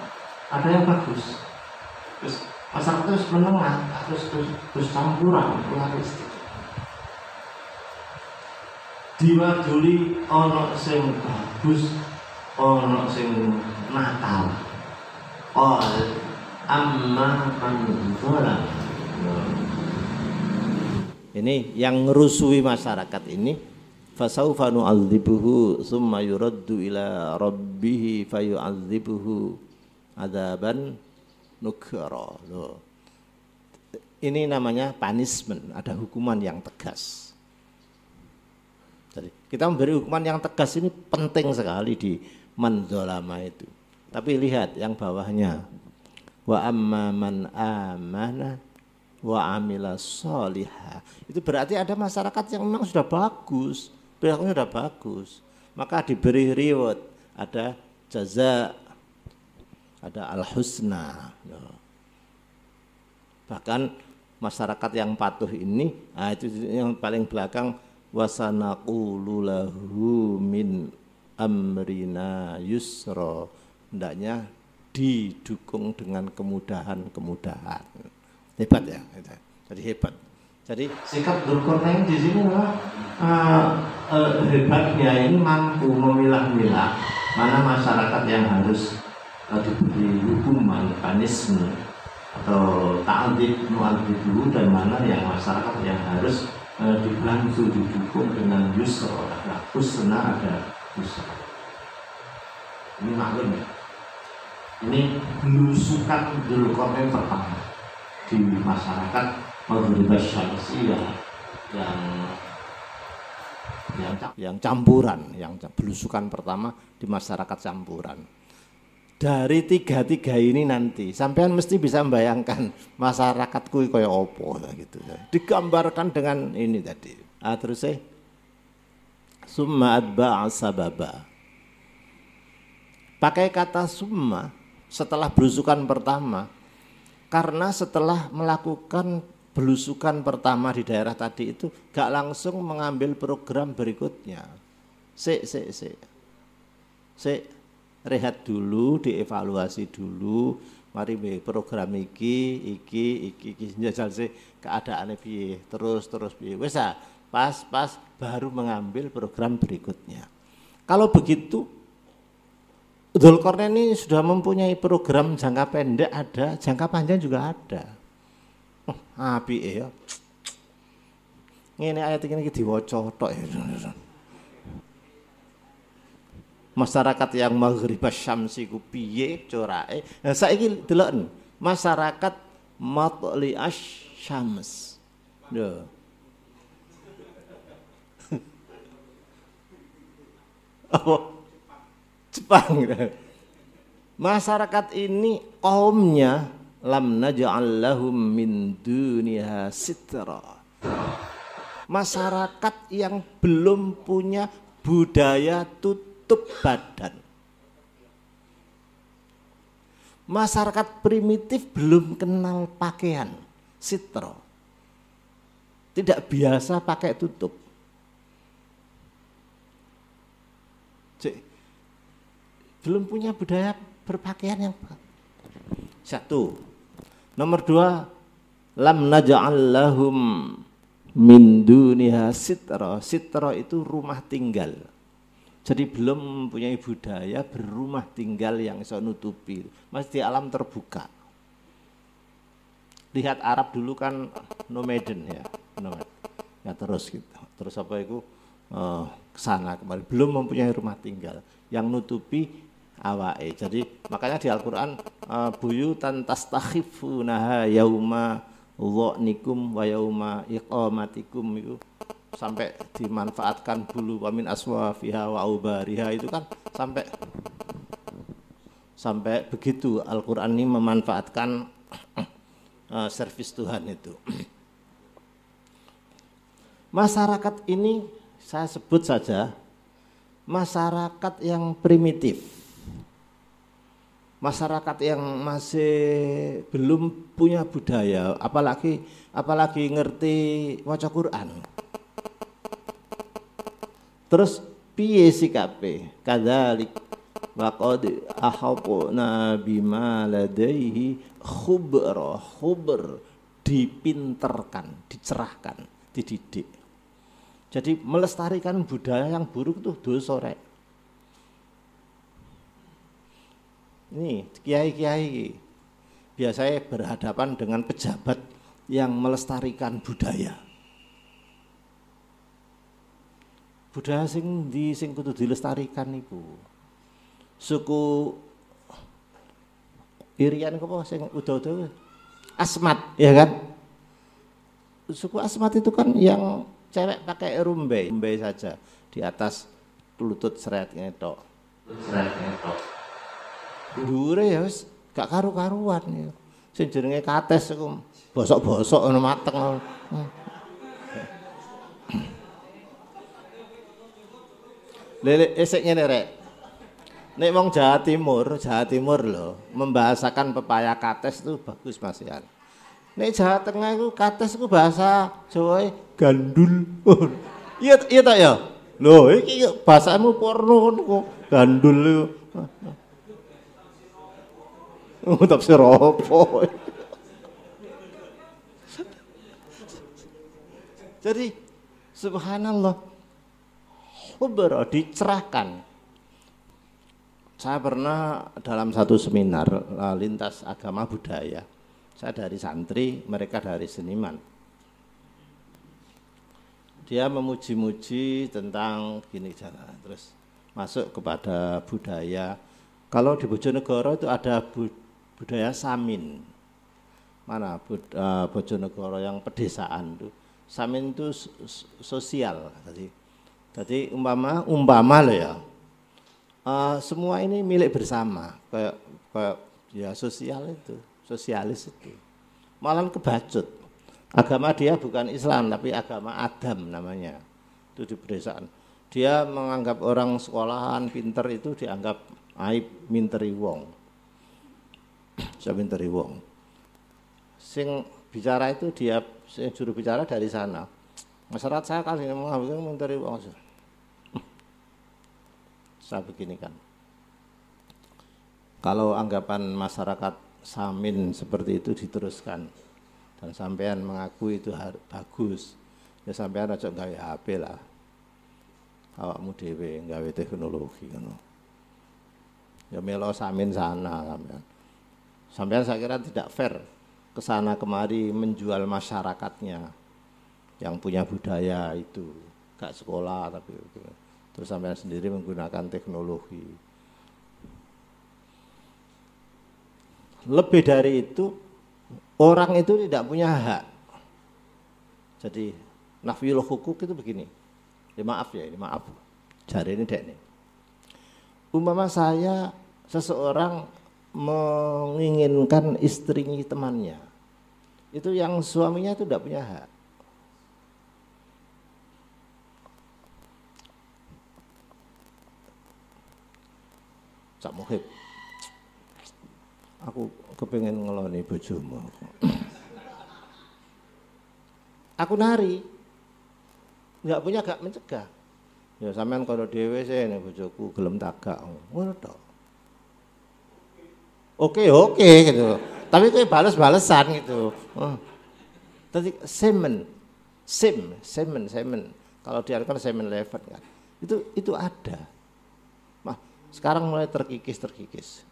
ada yang bagus. Terus masyarakat terus menengah, terus campuran, pluralistik. Diwaduli ono sing bagus, ono sing nakal. Oh, amma man zalam. Ini yang ngerusui masyarakat ini. Fasaufa nu'adzibuhu summa yuraddu ila rabbih fayu'adzibuhu adzaban nukra. Ini namanya punishment, ada hukuman yang tegas. Jadi kita memberi hukuman yang tegas ini penting sekali di man dzalama itu. Tapi lihat yang bawahnya. Wa amma man amana wa amila sholihah. Itu berarti ada masyarakat yang memang sudah bagus, perilakunya sudah bagus. Maka diberi reward, ada jaza, ada al-husna. Bahkan masyarakat yang patuh ini, itu yang paling belakang, wasanaqulu lahu min amrina yusra. Hendaknya didukung dengan kemudahan-kemudahan. Hebat ya, jadi hebat. Jadi sikap Dzulqarnain di sini hebatnya ini mampu memilah-milah mana masyarakat yang harus diberi hukuman, punishment atau ta'adzib mu'adzib dulu, dan mana yang masyarakat yang harus dibantu, didukung dengan yusra, ada husna, ada yusra. Ini maklum ya. Ini belusukan Dzulqarnain pertama di masyarakat maghribasy syamsi yang campuran, yang belusukan pertama di masyarakat campuran. Dari tiga ini nanti sampean mesti bisa membayangkan masyarakatku kayak opo gitu. Digambarkan dengan ini tadi. Terus summa atba'a sababa. Pakai kata summa setelah belusukan pertama, karena setelah melakukan belusukan pertama di daerah tadi itu gak langsung mengambil program berikutnya. Rehat dulu, dievaluasi dulu, mari program iki njajal keadaane piye, terus piye. Wis pas baru mengambil program berikutnya. Kalau begitu Dzulqarnain ini sudah mempunyai program jangka pendek ada, jangka panjang juga ada. Apike ya. Ngene ayat iki diwaca tok ya. Masyarakat yang maghribasy syamsi ku piye corake? Nah saiki deloken masyarakat matli'asy syams. Lho. Apa? Jepang. Masyarakat ini kaumnya lam naj'al lahum min duniha sitra. Masyarakat yang belum punya budaya tutup badan. Masyarakat primitif belum kenal pakaian sitro, tidak biasa pakai tutup. Belum punya budaya berpakaian yang satu. Nomor dua, lam naj'al lahum min duniha sitra. Sitra itu rumah tinggal. Jadi belum mempunyai budaya berumah tinggal yang bisa nutupi. Masih di alam terbuka. Lihat Arab dulu kan nomaden ya, nomad. Ya terus gitu. Terus apa itu kesana kembali. Belum mempunyai rumah tinggal yang nutupi awake. Jadi makanya di Al-Qur'an buyutan tastakhifunaha yauma dhanikum wa yauma iqamatikum itu sampai dimanfaatkan bulu wa min aswafiha wa ubariha itu kan sampai begitu Al-Qur'an ini memanfaatkan servis Tuhan itu. Masyarakat ini saya sebut saja masyarakat yang primitif. Masyarakat yang masih belum punya budaya, apalagi ngerti maca Quran. Terus piye sikape? Kadzalik wa qad ahaqna bima ladaihi khubr dipinterkan, dicerahkan, dididik. Jadi melestarikan budaya yang buruk itu dosa rek. Ini kiai-kiai biasanya berhadapan dengan pejabat yang melestarikan budaya. Budaya sing kudu dilestarikan iku. Suku Irian apa sing udah Asmat, ya kan? Suku Asmat itu kan yang cewek pakai rumbai saja di atas lutut seretnya tok. Dhuwure ya wis gak karu-karuan ya. Sing jenenge kates iku bosok-bosok ngono mateng. Lele esek ngene rek. Nek wong Jawa Timur lho, membahasakan pepaya kates itu bagus Mas Yan. Nek Jawa Tengah itu kates itu bahasa Jawa gandul. Iya tak ya? Loh iki bahasamu porno kok gandul. Tafsir apa? Jadi subhanallah, khubra dicerahkan. Saya pernah dalam satu seminar lintas agama budaya. Saya dari santri, mereka dari seniman. Dia memuji-muji tentang gini terus masuk kepada budaya. Kalau di Bojonegoro itu ada budaya Samin. Mana Bojonegoro yang pedesaan itu. Samin itu sosial. Jadi umpama loh ya. Semua ini milik bersama, kayak ya sosialis itu. Malah kebacut. Agama dia bukan Islam tapi agama Adam namanya. Itu di pedesaan. Dia menganggap orang sekolahan pinter itu dianggap aib, minteri wong. Saya minteri wong. Sing bicara itu dia juru bicara dari sana. Masyarakat saya kali ini mengambil minteri wong. Saya begini kan, kalau anggapan masyarakat Samin seperti itu diteruskan dan sampean mengakui itu bagus, ya sampean aja gawe HP lah, awakmu dhewe gawe teknologi kan, ya melo Samin sana sampean saya kira tidak fair kesana kemari menjual masyarakatnya yang punya budaya itu, gak sekolah tapi terus sampean sendiri menggunakan teknologi. Lebih dari itu, orang itu tidak punya hak. Jadi nafiyul hukuk itu begini. Ya maaf. Jari ini dek nih. Umpama seseorang menginginkan istrinya temannya. Itu yang suaminya itu tidak punya hak. Cak Muhib, aku kepengen ngeloni bojomu. Aku nari, nggak punya gak mencegah. Ya sampean kalau dhewe sih nek bojoku gelem tagak, ngono tok. Oke gitu. Tapi kayak bales-balesan gitu. Tadi semen. Kalau diartikan semen level kan. Itu ada. Nah, sekarang mulai terkikis.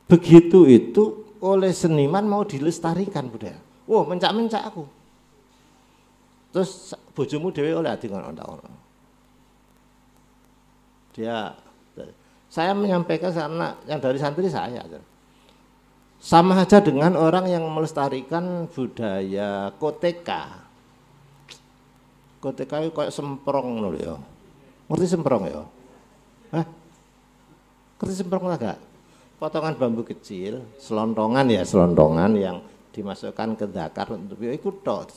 Begitu itu oleh seniman mau dilestarikan budaya. Wah, mencak-mencak aku. Terus bojomu dhewe oleh ati ngono. Saya menyampaikan karena yang dari santri saya. Sama aja dengan orang yang melestarikan budaya koteka. Koteka itu kayak semprong loh ya. Ngerti semprong ya? Hah? Ngerti semprong enggak? Potongan bambu kecil, selontongan yang dimasukkan ke dakar untuk ikut tok.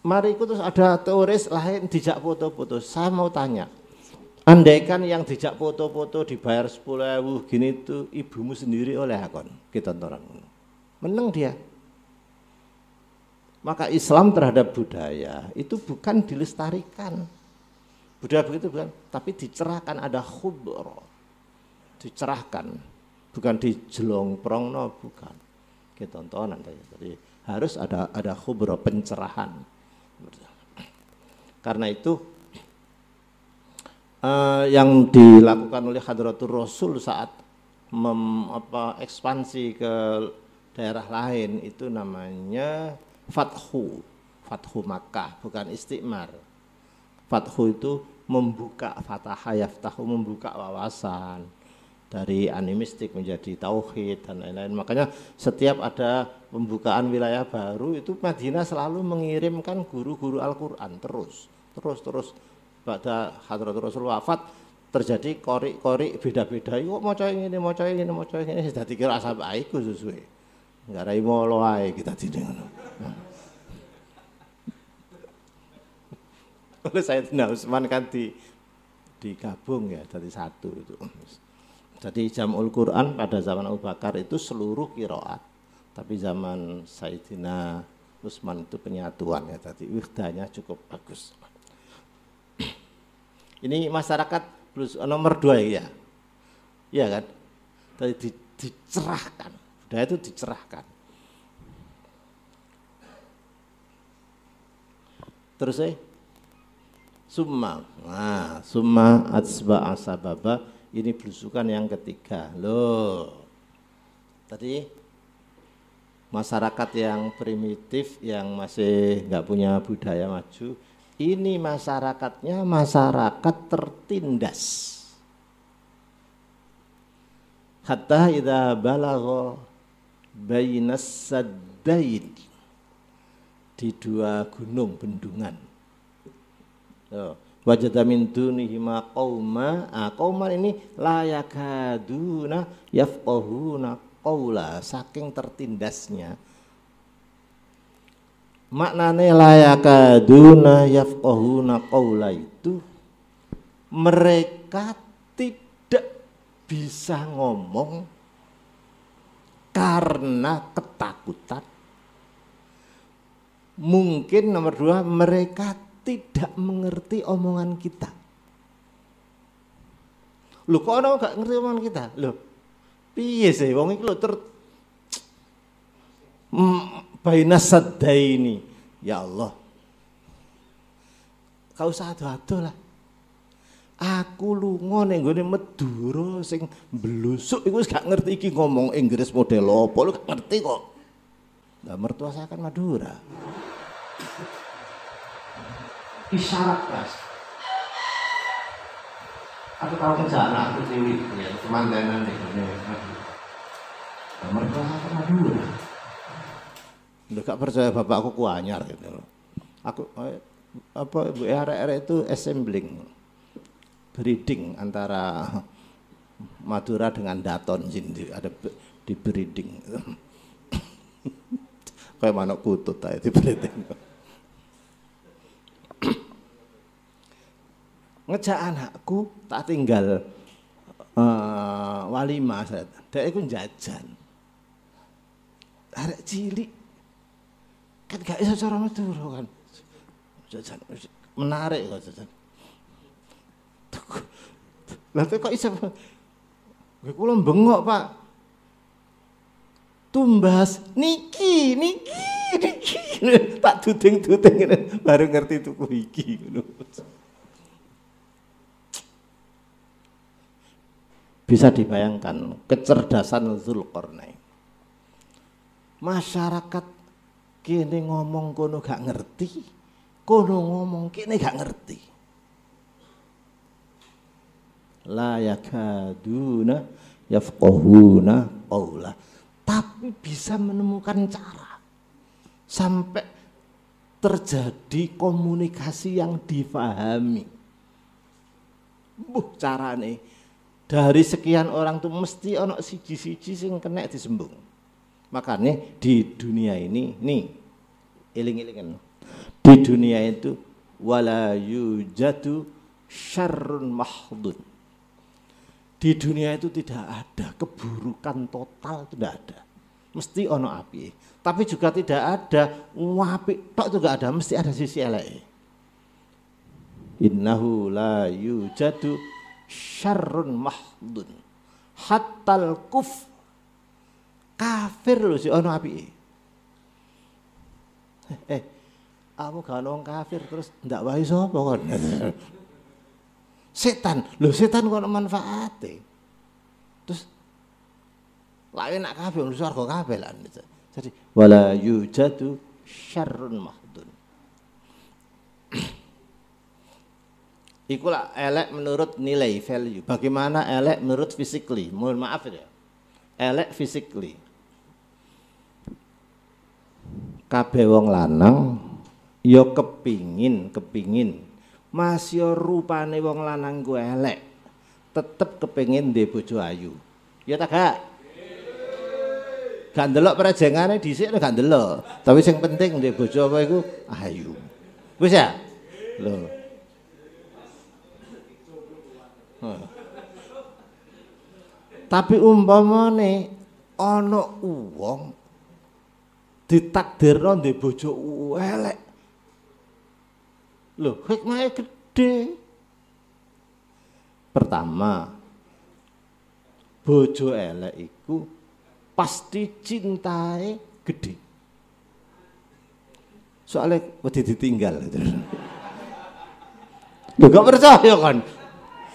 Mari ikut terus ada turis lain dijak foto-foto. Saya mau tanya, andaikan yang dijak foto-foto dibayar 10.000 gini itu ibumu sendiri oleh akon kita tontonan, menang dia. Maka Islam terhadap budaya itu bukan dilestarikan, budaya begitu bukan, tapi dicerahkan, ada khubro, dicerahkan, bukan dijelongprongno, bukan kita tontonan. Jadi harus ada khubro, pencerahan. Karena itu yang dilakukan oleh Hadratul Rasul saat ekspansi ke daerah lain itu namanya Fathu Makkah, bukan Istiqmar. Fathu itu membuka, fataha yaftahu, membuka wawasan dari animistik menjadi tauhid dan lain-lain. Makanya setiap ada pembukaan wilayah baru itu Madinah selalu mengirimkan guru-guru Al-Qur'an terus. Pada Hadratul Rasul wafat terjadi kori beda-beda. Kok maca ngene, maca ngene dadi kira asap aiku susuwe. Enggak rai molo ae kita dene ngono. Oleh Sayyidina Utsman kan digabung ya dari satu itu. Jadi Jam'ul Quran pada zaman Abu Bakar itu seluruh qiraat. Tapi zaman Sayyidina Utsman itu penyatuan ya, tadi wihdanya cukup bagus. Ini masyarakat nomor 2 ya. Iya kan? Tadi dicerahkan. Budaya itu dicerahkan. Terus summa atsba'a sababa, ini belusukan yang ketiga. Loh. Tadi masyarakat yang primitif yang masih nggak punya budaya maju, ini masyarakatnya masyarakat tertindas. Hatta idza balagha bainas saddain, di 2 gunung bendungan. Wajada min dunihima qauma, qauman ini la yakaduna yafqahuna qaula, saking tertindasnya. Maknane la yakaduna yafqahuna qaula itu mereka tidak bisa ngomong karena ketakutan. Mungkin nomor 2, mereka tidak mengerti omongan kita. Loh kok orang gak ngerti omongan kita? Loh piye sih wong iki lho bainas saddaini. Ya Allah, kau usah ado-ado lah. Aku lunga ning gone Madura sing blusuk iku wis gak ngerti iki ngomong Inggris model apa, lu gak ngerti kok. Lah mertua saya kan Madura. Isyarat Mas. Aku tahu kerjaan aku dewi ya, kemantenan nih. Lah mertua saya kan Madura. Udah gak percaya bapakku kuanyar gitu loh. Aku Bu arek-arek itu assembling, breeding antara Madura dengan Daton sini, ada di breeding. Kayak manuk kutut aja di breeding. ngejak anakku tak tinggal walimah saya. Dek iku jajan. Arek cilik kan gak iso cara Madura kan. Jajan menarik kok jajan. Lah kok iso gue kula bengok, Pak. Tumbas niki tak duding-duding baru ngerti tuku iki ngono. Bisa dibayangkan kecerdasan Zulkarnain. Masyarakat kene ngomong kono gak ngerti, kono ngomong kene gak ngerti. La yakaduna yafqahuna qaula. Tapi bisa menemukan cara sampai terjadi komunikasi yang difahami. Carane dari sekian orang tuh mesti ono siji-siji sing kena disembung. Makanya di dunia ini nih eling-elingan. Di dunia itu wala yujadu syarrun mahdud. Di dunia itu tidak ada keburukan total, tidak ada. Mesti ono api. Tapi juga tidak ada apik tok juga ada, mesti ada sisi elek. Innahu la yujadu syarrun mahdun hatal kuf kafir lho si ono api. Kamu gak ono kafir terus ndak wae sapa kon? Setan. Lho setan kok manfaate. Terus lain nak kafir surga kabeh lah. Jadi wala yujadu syarrun mahdun. Ikulah elek menurut nilai value. Bagaimana elek menurut physically? Mohon maaf ya. Elek physically. Kabeh wong lanang ya kepingin Mas yo rupane wong lanang ku elek. Tetep kepengin ndek bojo ayu. Ya ta gak? Gak ndelok prejengane dhisik gak ndelok. Tapi sing penting ndek bojo apa iku ayu. Wis ya? Lho. Tapi umpamane ana wong ditakdirno ndek bojo elek. Lho, hikmahe gede. Pertama, bojo elek iku pasti cintae gede. Soalnya wedi ditinggal. Lho gak percaya kan?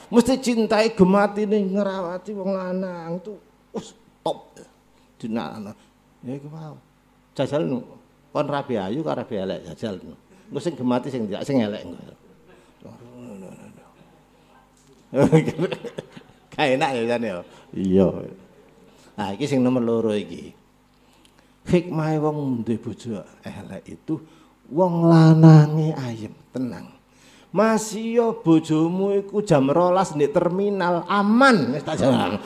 Mesti cintai gematine ngerawati wong lanang tuh top dinana. Ya iku mau. Jajal nu kon rabi ayu karo rabi elek jajal nu. Engko sing gemati sing ndak sing elek engko. Kae enak ya jane ya. Iya. Nah iki sing nomor loro iki. Hikmahe wong duwe bojo elek itu wong lanange ayem, tenang. Mas yo bojomu iku jam 12 di terminal aman wis tak jalan.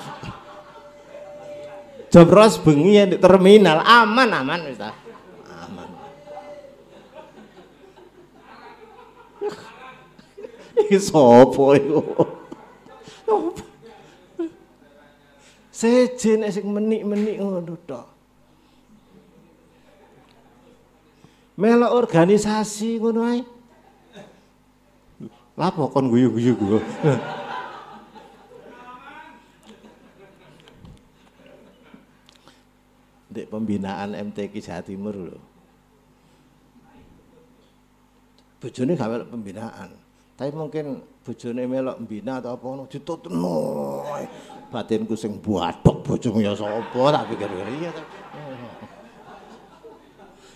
Jam 12 bengi di terminal aman wis ta. Aman. Iki sapa iku? Sejen sing menik-menik ngono tok. Melok organisasi ngono ae. Lapo kon guyu-guyu gua. Dek pembinaan MTQ Jawa Timur lho. Bojone gak melok pembinaan. Tapi mungkin bojone melok mbina atau apa ngono ditutno. Batinku sing buadok bojomu ya sapa tak pikir-pikir iya ta.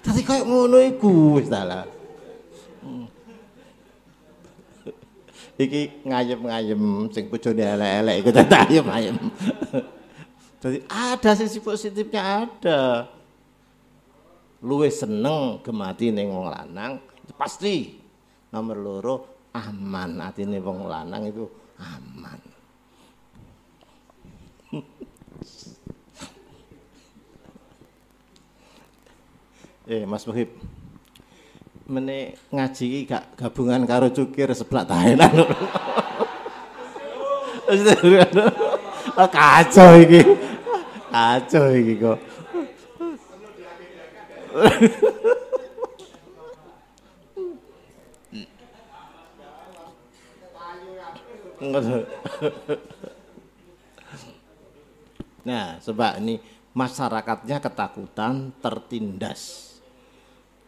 Tadi kayak ngono iku wis ta lah. Iki ngayem-ngayem sing bojone elek-elek iku tak ayem-ayem. Jadi ada sisi positifnya ada. Luwih seneng gemati ning wong lanang pasti. Nomor loro aman atine wong lanang itu aman. Mas Muhib. Mene ngaji iki gak gabungan karo cukir seblak tahenan. Kacau iki. Kacau iki kok. Nah, sebab ini masyarakatnya ketakutan, tertindas.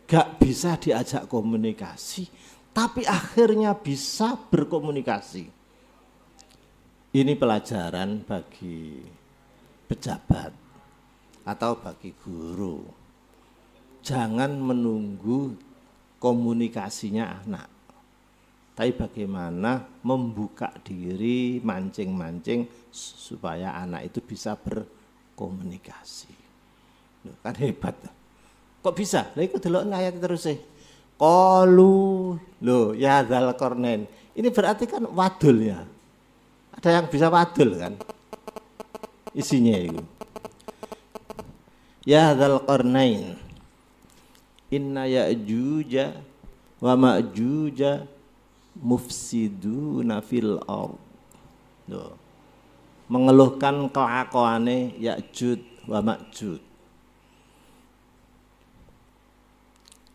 Gak bisa diajak komunikasi, tapi akhirnya bisa berkomunikasi. Ini pelajaran bagi pejabat atau bagi guru. Jangan menunggu komunikasinya anak, tapi bagaimana membuka diri, mancing-mancing supaya anak itu bisa berkomunikasi. Loh, kan hebat. Kok bisa? Lah iku delok ayat terus sih. Qalu, loh ya dzal qarnain. Ini berarti kan wadul ya. Ada yang bisa wadul kan? Isinya itu. Ya dzal qarnain. Inna ya'juja wa ma'juja mufsiduna fil ardh. Loh. Mengeluhkan kelakuane Ya'jud wa Ma'jud.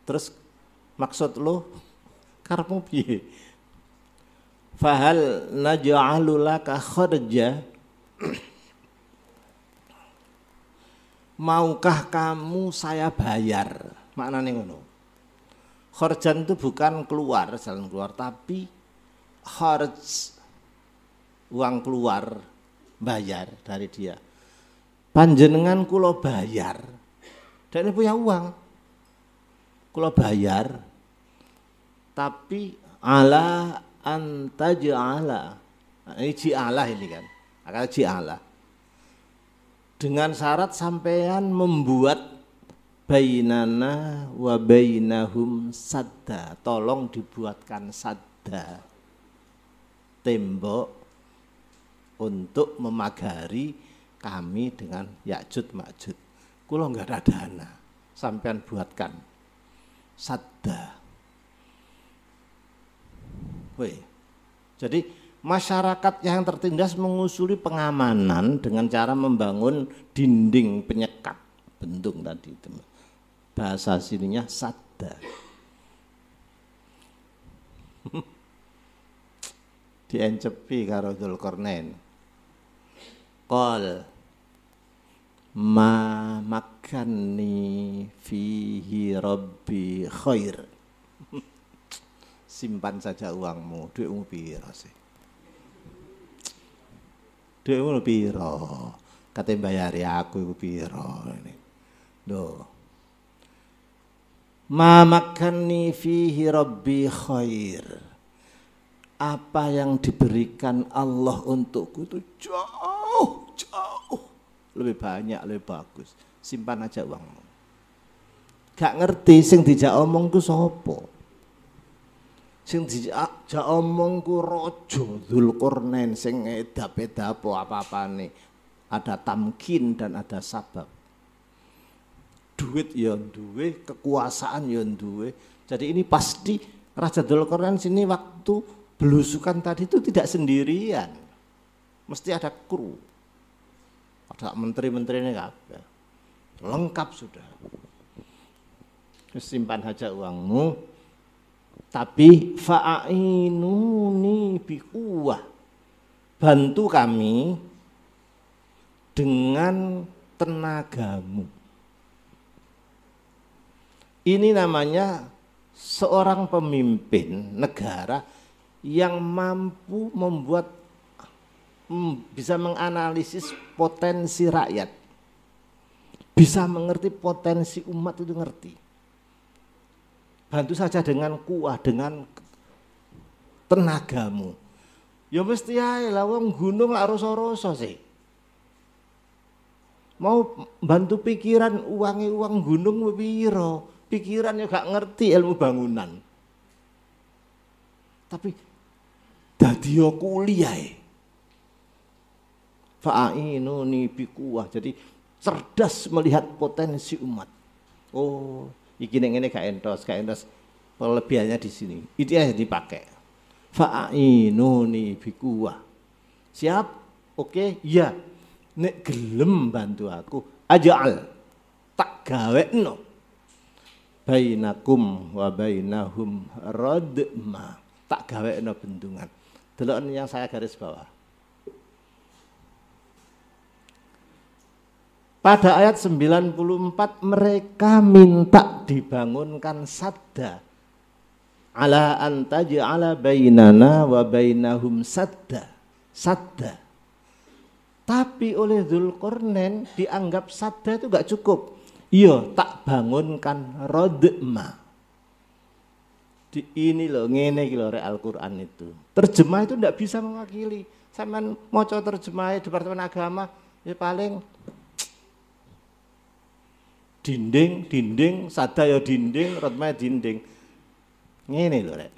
Terus maksud lo karepmu piye? Fahal naj'alu laka kharja? Maukah kamu saya bayar? Maknane ngono. Kharjan itu bukan keluar, jalan keluar, tapi kharj uang keluar, bayar dari dia. Panjenengan kula bayar. Dan ini punya uang. Kula bayar, tapi ala antaj'ala. Ini ji'alah ini kan, akan ji'alah. Dengan syarat sampean membuat bainana wa bainahum sadda. Tolong dibuatkan sadda, tembok untuk memagari kami dengan Ya'jud Ma'jud. Kula enggak ada dana, sampean buatkan sadda. Woi. Jadi masyarakat yang tertindas mengusuli pengamanan dengan cara membangun dinding penyekat bendung tadi itu. Bahasa sininya sadda. Diencepi karo Dzulqarnain. Qol ma makanni fihi rabbi khair. Simpan saja uangmu, duitmu piro sih? Duitmu piro? Kate bayari aku iku piro ini. Loh. Ma makanni fihi rabbi khair. Apa yang diberikan Allah untukku itu jauh lebih banyak, lebih bagus. Simpan aja uangmu. Gak ngerti sing dijak omong ku sapa. Sing dijak omong ku raja Dzulqarnain sing edap-edap apa-apane. Ada tamkin dan ada sabab. Duit ya duwe, kekuasaan ya duwe. Jadi ini pasti Raja Dzulqarnain sini waktu belusukan tadi itu tidak sendirian. Mesti ada kru. Ada menteri-menterinya kabeh. Lengkap sudah. Simpan saja uangmu. Tapi fa'inuni biquwah. Bantu kami dengan tenagamu. Ini namanya seorang pemimpin negara yang mampu membuat bisa menganalisis potensi rakyat, bisa mengerti potensi umat itu ngerti. Bantu saja dengan kuah, dengan tenagamu. Ya mesti ae lah wong gunung lak rasa-rasa sih. Mau bantu pikiran uang gunung piro? Pikiran ya gak ngerti ilmu bangunan. Tapi dadi yo kuliah. Fa'inuni biquwah. Jadi cerdas melihat potensi umat. Oh, iki ning ngene gak entos. Kelebihannya di sini. Itu yang dipakai. Fa'inuni biquwah. Siap? Oke, iya. Nek gelem bantu aku, aja'al tak gawekno bainakum wa bainahum radma. Tak gawekno bendungan. Delok yang saya garis bawah. Pada ayat 94 mereka minta dibangunkan sadda. Ala antaj'ala bainana wa bainahum sadda. Sadda. Tapi oleh Dzulqarnain dianggap sadda itu gak cukup. Iya, tak bangunkan rodma. Ini loh, ngene iki lho Al-Qur'an itu. Terjemah itu ndak bisa mewakili. Sampeyan maca terjemah Departemen Agama ya paling dinding, sadda ya dinding, rodma ya dinding. Ngene lho rek.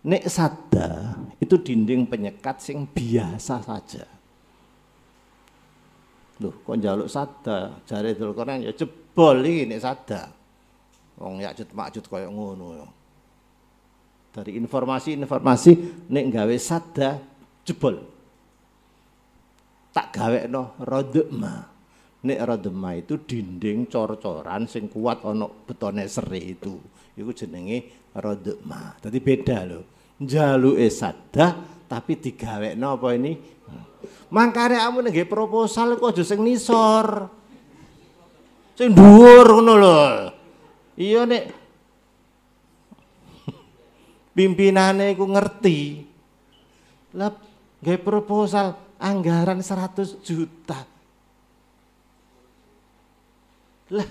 Nek sadda itu dinding penyekat sing biasa saja. Loh, kok njaluk sadda? Jare Dzulqarnain ya jebol iki nek sadda. Wong Ya'juj Ma'juj koyo ngono ya. Dari informasi nek gawe sadda jebol. Tak gawekno rodma. Nek rodma itu dinding cor-coran sing kuat ana betone seri itu. Iku jenenge rodma. Dadi beda lho. Njaluke sadda tapi digawekno apa ini? Mangkane kamu nek proposal kok aja sing nisor. Sing dhuwur ngono lho. Iya nek pimpinane iku ngerti. Lah nggih proposal anggaran 100 juta. Lah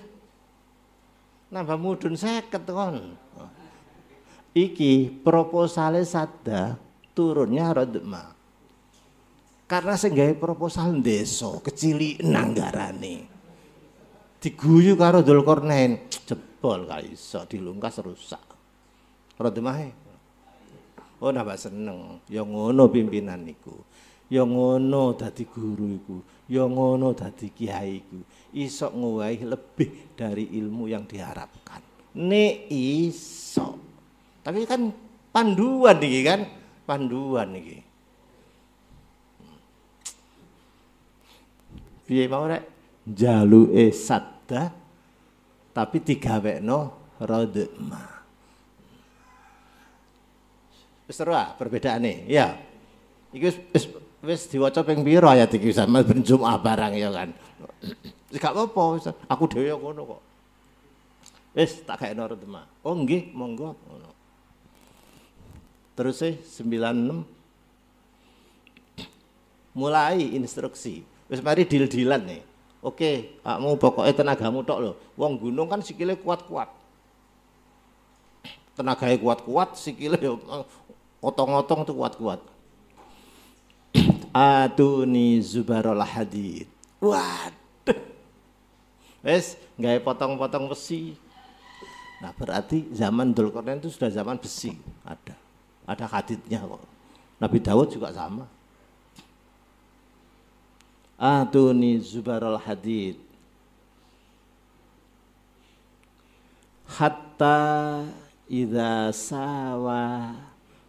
nambah mudhun 50 kon. Iki proposale sadda turunnya rodma. Karena sing gawe proposal desa kecili anggarane. Diguyu karo Dzulqarnain, jebol ka iso dilungkas rusak. Rodmahe. Oh nambah seneng, ya ngono pimpinan niku. Ya ngono dadi guru iku, ya ngono dadi kiai iku. Iso ngowahi lebih dari ilmu yang diharapkan. Nek iso. Tapi kan panduan iki kan, panduan iki. Piye mau rek? Jaluke sadda tapi digawekno rodma. Wis seru ah perbedaane, ya. Iki wis diwaca ping pira ayat iki sampe ben Jumat barang ya kan. Wis gak apa-apa, aku dhewe ngono kok. Wis tak gawekno rodma. Oh nggih, monggo ngono. Terus 96 mulai instruksi. Wis mari dil-dilan nih. Oke, kamu pokoknya tenagamu tok lho. Wong gunung kan sikile kuat-kuat. Tenaganya kuat-kuat, sikile yo otong-otong tuh kuat-kuat. Atuni zubarul hadid. Waduh. Wes, gawe potong-potong besi. Nah, berarti zaman Dzulqarnain itu sudah zaman besi, ada. Ada hadidnya kok. Nabi Daud juga sama. Atuni zubarul hadid. Hatta idza sawa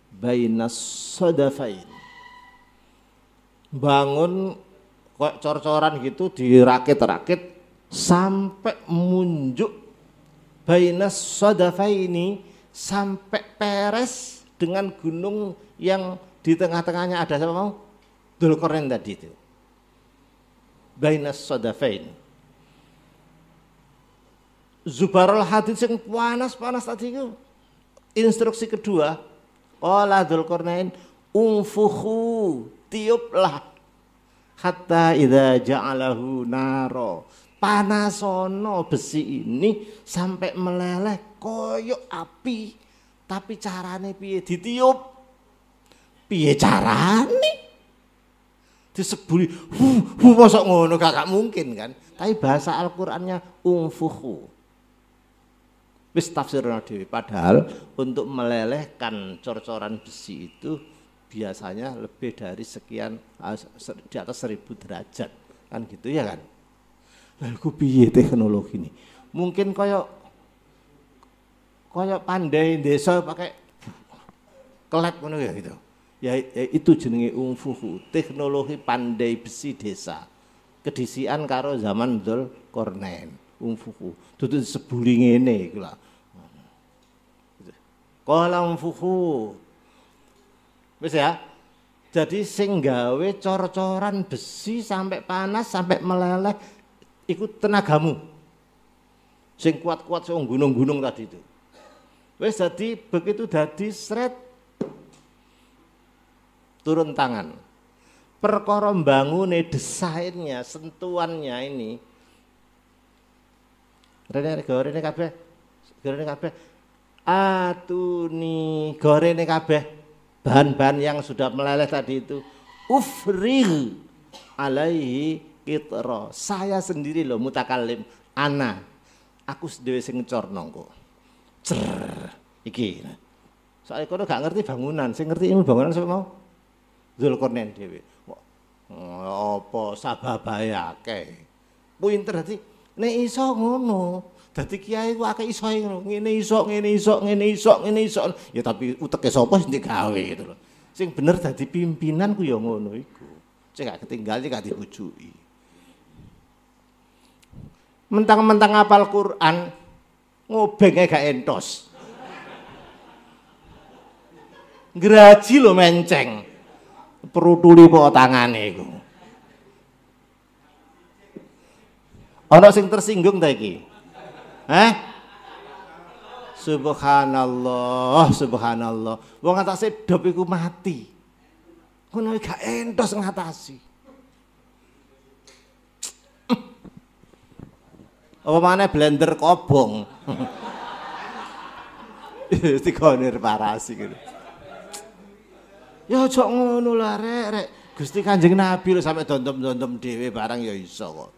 bainas sadafain. Bangun kok cor-coran gitu dirakit-rakit sampai munjuk bainas sadafaini, sampai peres dengan gunung yang di tengah-tengahnya ada siapa mau? Dzulqarnain tadi itu. Bainas sadafain. Zubarul hadid sing panas-panas tadi itu. Instruksi kedua, qala Dzulqarnain unfukhu, tiuplah hatta idza ja'alahu naro. Panasono besi ini sampai meleleh koyok api. Tapi carane piye ditiup? Piye carane? Disebuli, mosok ngono gak mungkin kan. Tapi bahasa Al-Qur'annya unfukhu. Wis tafsirna dhewe. Padahal untuk melelehkan cor-coran besi itu biasanya lebih dari sekian, di atas 1000 derajat. Kan gitu ya kan. Lalu piye teknologi ini? Mungkin koyok pandai desa pakai kelep ngono ya gitu. Ya itu jenenge umfuhu, teknologi pandai besi desa. Kedisian karo zaman Dzulkarnain, umfuhu. Dudu sebuli ngene iku lho. Qala umfuhu. Wis ya. Jadi sing gawe cor-coran besi sampai panas sampai meleleh iku tenagamu. Sing kuat-kuat sing gunung-gunung tadi itu. Wis jadi begitu dadi sret turun tangan. Perkara mbangune desainnya, sentuhannya ini. Rene kabeh. Atuni gorene kabeh bahan-bahan yang sudah meleleh tadi itu. Ufril alaihi kitra. Saya sendiri loh mutakallim. Aku dhewe sing ngecorno kok. Iki. Soale kono gak ngerti bangunan, sing ngerti ilmu bangunan sapa mau? Dzulkarnain dhewe. Apa sababae akeh. Pinter dadi nek iso ngono. Dadi kiai ku akeh isoe ngono. Ngene iso. Ya tapi uteke sapa sing digawe gitu lho. Sing bener dadi pimpinan ku ya ngono iku. Cek gak ketinggal gak dibujuki. Mentang-mentang hafal Quran ngobenge gak entos. Graji lho menceng. Perutuli kok tangane iku. Ana sing tersinggung ta iki? Subhanallah. Wong atase dop iku mati. Ngono gak entos ngatasi. Apa maneh blender kobong. Dikone reparasi gitu. Ya aja ngono lah rek. Gusti Kanjeng Nabi lho sampe dondom-dondom dhewe barang ya iso kok.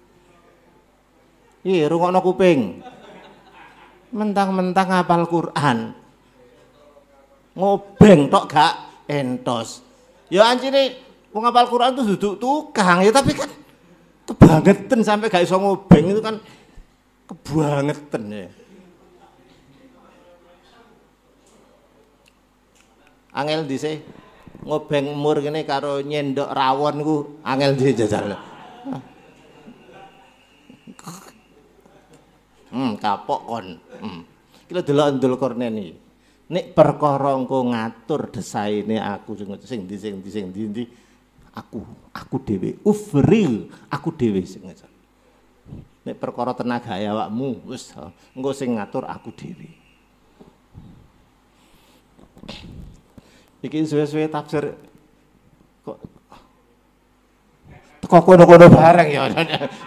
Iya, rungokno kuping. Mentang-mentang hafal Quran. Ngobeng tok gak entos. Ya anjine wong hafal Quran tuh duduk tukang ya tapi kan kebangetan sampai gak iso ngobeng itu kan kebangetan ya. Angel dhisik ngobeng umur kene karo nyendok rawon ku angel dhisik jajal. Kapok kon. Iki lho delok Dzulkarnain iki. Nek perkara engko ngatur desaine aku sing ndi aku dhewe ufril aku dhewe sing ngatur. Nek perkara tenaga awakmu wis engko sing ngatur aku dhewe. Iki suwe-suwe tafsir kok teko kono-kono bareng ya.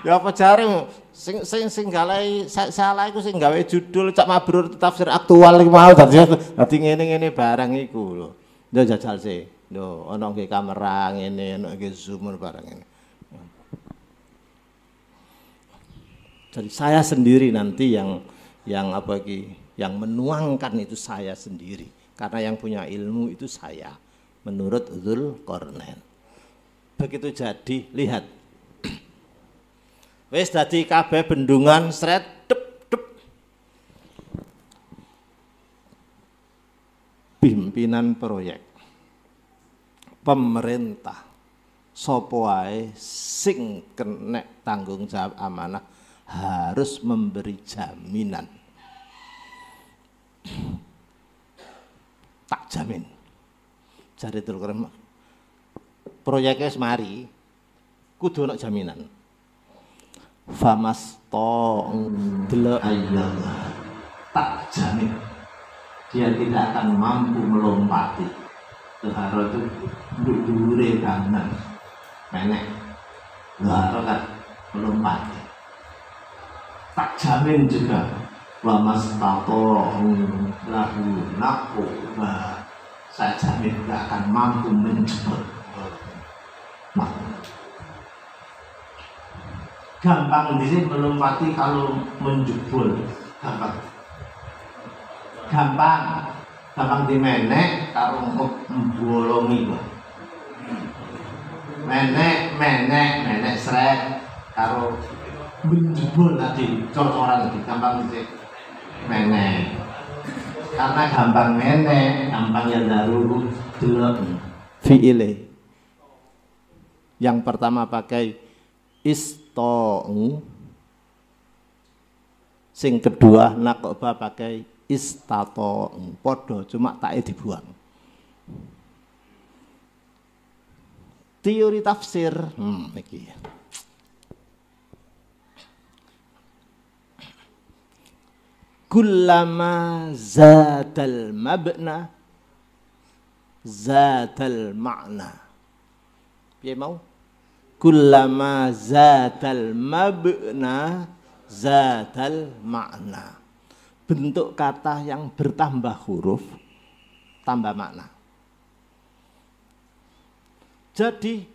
Ya apa jare sing galai salah iku sing gawe judul Cak Mabrur tafsir aktual iki mau dadi ngene-ngene barang iku lho. Ndak jajal sih. Lho ana nggih kamera ngene, ana nggih zoom barang ngene. Jadi saya sendiri nanti yang apa iki yang menuangkan itu saya sendiri karena yang punya ilmu itu saya menurut Dzulkarnain. Begitu jadi lihat wis dadi kabeh bendungan sret dep pimpinan proyek pemerintah sapa wae sing kenek tanggung jawab amanah harus memberi jaminan. Tak jamin. Jare Dzulkarnain proyeknya semari kudu ana jaminan. Famasto delok ayyallah. Tak jamin dia tidak akan mampu melompati Tuharo itu dhuwure bangunan menek Tuharo kan melompati. Tak jamin juga wa mastata'u lahu naqwa. Saya jamin tidak akan mampu menjebol. Gampang di sini melompati kalau menjebol gampang di menek kalau membolongi menek seret kalau menjebol tadi cor-coran tadi gampang di menek karena gampang menek gampang yang daru delok fi'ile. Yang pertama pakai ista'u, sing kedua naqba pakai istata'u. Podo cuma tae dibuang. Teori tafsir iki. Kullama zadal mabna zadal ma'na. Piye mau? Kullama zadal mabna zadal ma'na. Bentuk kata yang bertambah huruf tambah makna. Jadi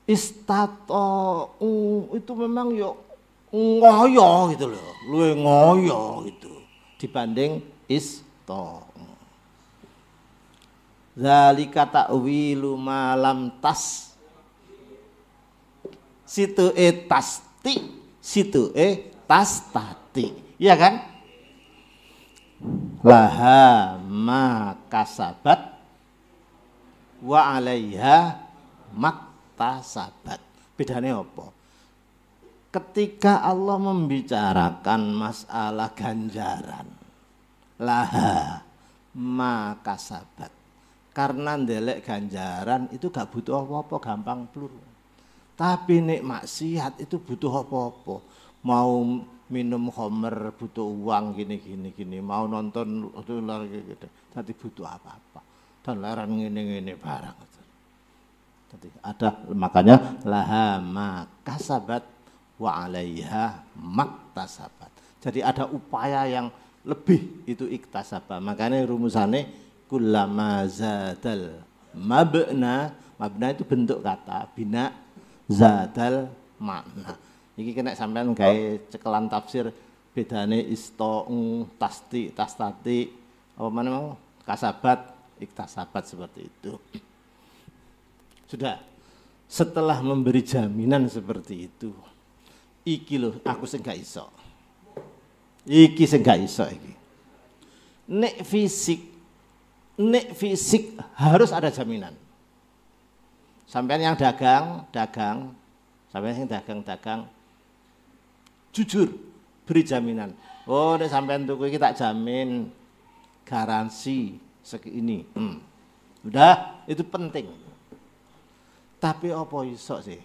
istata'u itu memang ngoyo gitu loh, luwe ngoyo gitu dibanding ista'u. Zalika ta'wilu ma lam tas. Situ tasti, situ tastati. Iya kan? Laha ma kasabat wa 'alaiha maktasabat. Bedane apa? Ketika Allah membicarakan masalah ganjaran, laha maka sabat, karena ndelek ganjaran itu gak butuh apa-apa, gampang plur. Tapi nek maksiat itu butuh apa-apa. Mau minum khamr butuh uang gini, mau nonton gitu, tadi butuh apa-apa. Dan larang ngene barang. Tadi ada, makanya laha maka sabat wa 'alaiha maktasabat. Jadi ada upaya yang lebih, itu iktasaba. Makanya rumusannya kullama zadal mabna. Mabna itu bentuk kata, bina zadal makna. Iki kena sampean gawe cekelan tafsir bedane ista'u, tasti, tastati, apa mana mau? Kasabat, iktasabat, seperti itu. Sudah. Setelah memberi jaminan seperti itu, iki lho aku sing gak iso. Iki sing gak iso iki. Nek fisik harus ada jaminan. Sampeyan yang dagang, sampeyan yang dagang, jujur beri jaminan. Oh, nek sampeyan tuku iki tak jamin garansi segini. Udah, itu penting. Tapi apa iso sih?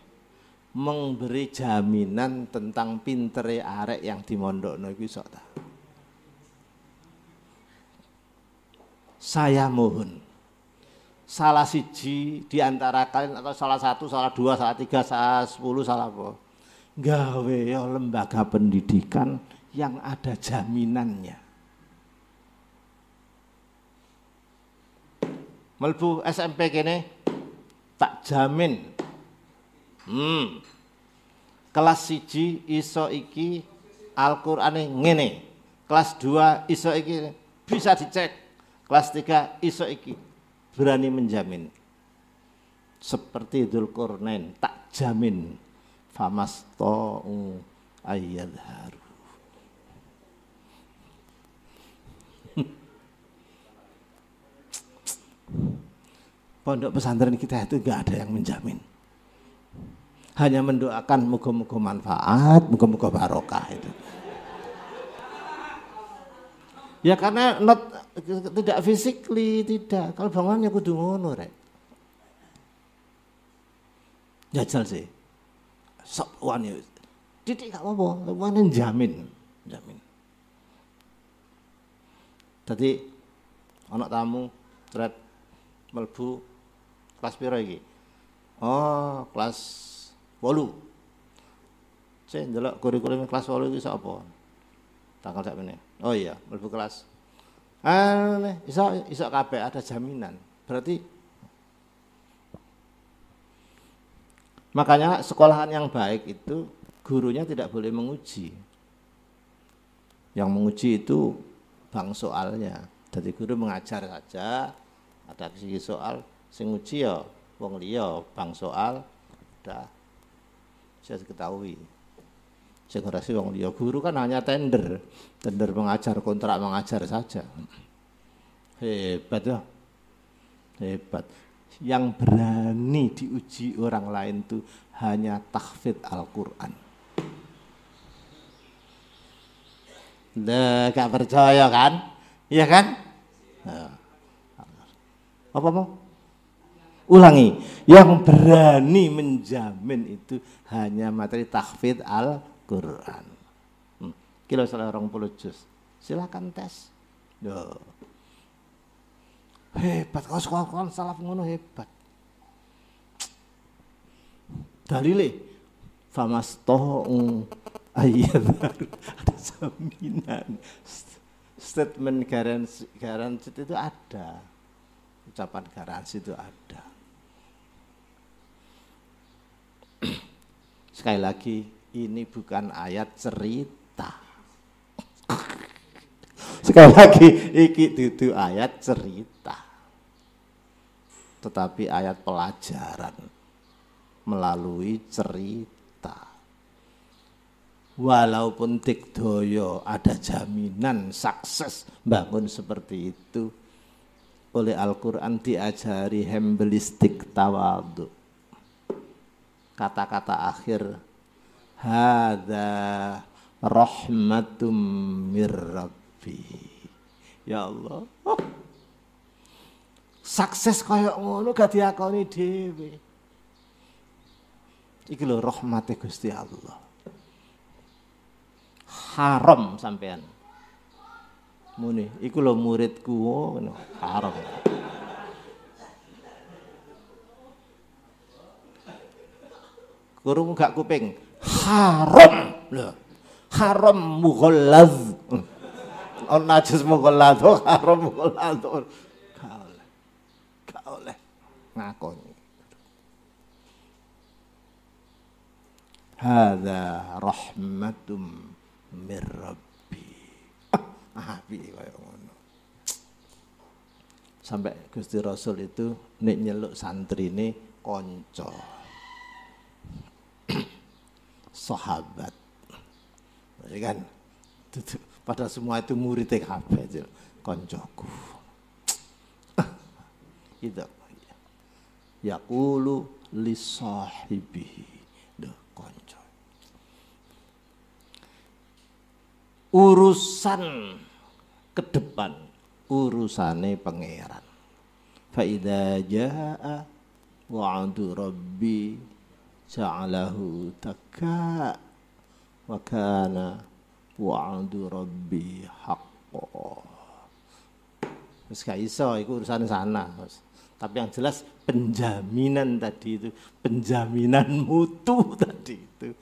Memberi jaminan tentang pintere arek yang dimondokno iku iso ta? Saya mohon salah siji di antara kalian, atau salah satu, salah dua, salah tiga, salah 10, salah apa, gawe lembaga pendidikan yang ada jaminannya. Melbu SMP kene tak jamin. Kelas 1 iso iki Al-Qur'ane ngene. Kelas 2 iso iki bisa dicek. Kelas 3 iso iki, berani menjamin. Seperti Dzulqarnain, tak jamin. Famasta'u ayyadharu. Pondok pesantren kita itu enggak ada yang menjamin. Hanya mendoakan moga-moga manfaat, moga-moga barokah itu. Ya karena tidak physically, tidak. Kalau bangunannya kudu ngono rek. Jajal sih. Sok wani. Didik gak apa-apa, wani jamin. Tadi anak tamu thread melbu kelas piro iki? Oh, kelas 8. Cek ndelok kurikulum kelas 8 iki sapa? Tanggal sak meneh. Oh iya, mlebu kelas. Iso kabeh, ada jaminan. Berarti makanya sekolahan yang baik itu gurunya tidak boleh menguji. Yang menguji itu bang soalnya. Jadi guru mengajar saja, ada segi soal, sing nguji ya wong liya, bang soal udah saya ketahui. Sekurasi wong liya, guru kan hanya tender mengajar, kontrak mengajar saja. Hebat ya. Hebat. Yang berani diuji orang lain tuh hanya tahfidz Al-Quran. Gak percaya kan? Iya kan? Apa mau? Ulangi. Yang berani menjamin itu hanya materi tahfidz Al-Quran. Kilo salah 20 juz. Silakan tes. Duh. Hebat, kalau sekolah salaf ngono hebat. Dalile famastohung ayat baru ada jaminan. Statement garansi itu ada. Ucapan garansi itu ada. Sekali lagi, ini bukan ayat cerita. Sekali lagi, iki dudu ayat cerita. Tetapi ayat pelajaran melalui cerita. Walaupun Tikdoyo ada jaminan sukses bangun seperti itu, oleh Al-Quran diajari hembelistik tawadu. Kata-kata akhir, hadza rahmatum mir rabbi. Ya Allah, sukses kaya ngono gak diakoni dhewe. Iki lho rahmate Gusti Allah. Haram sampean. Muni, iku lho muridku ngono, haram. Kurung gak kuping. Haram lho. Haram mughallaz. Najis mughallaz, haram mughallaz. Gak oleh ngakoni. Hadza rahmatum mir rabbi. Api kaya ngono. Sampai Gusti Rasul itu nek nyeluk santrine kanca. Sahabat. Ya kan? Pada semua itu murid kabeh kancaku. Itu. Yaqulu li sahibihi. Konco. Urusan ke depan, urusane pangeran. Fa idza jaa wa'du rabbi ja'alahu takka wa kana wa'du rabbi haqqan. Wis gak iso iku urusan sana, Mas. Tapi yang jelas penjaminan tadi itu, penjaminan mutu tadi itu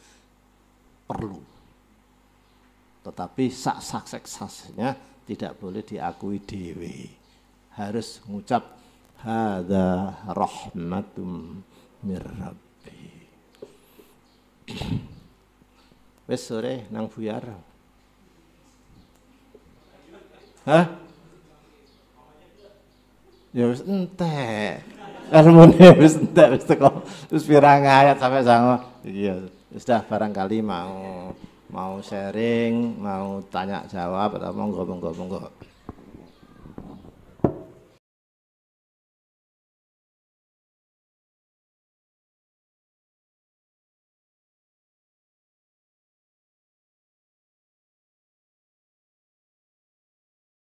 perlu. Tetapi saksesnya tidak boleh diakui dewe. Harus ngucap hadza rahmatum mir rabbi. Wes sore nang buyar. Hah? Ya wis entek. Ilmune wis entek wis teko. Wis pirang ayat sampai sango. Iya, wis dah barangkali mau sharing, mau tanya jawab atau monggo.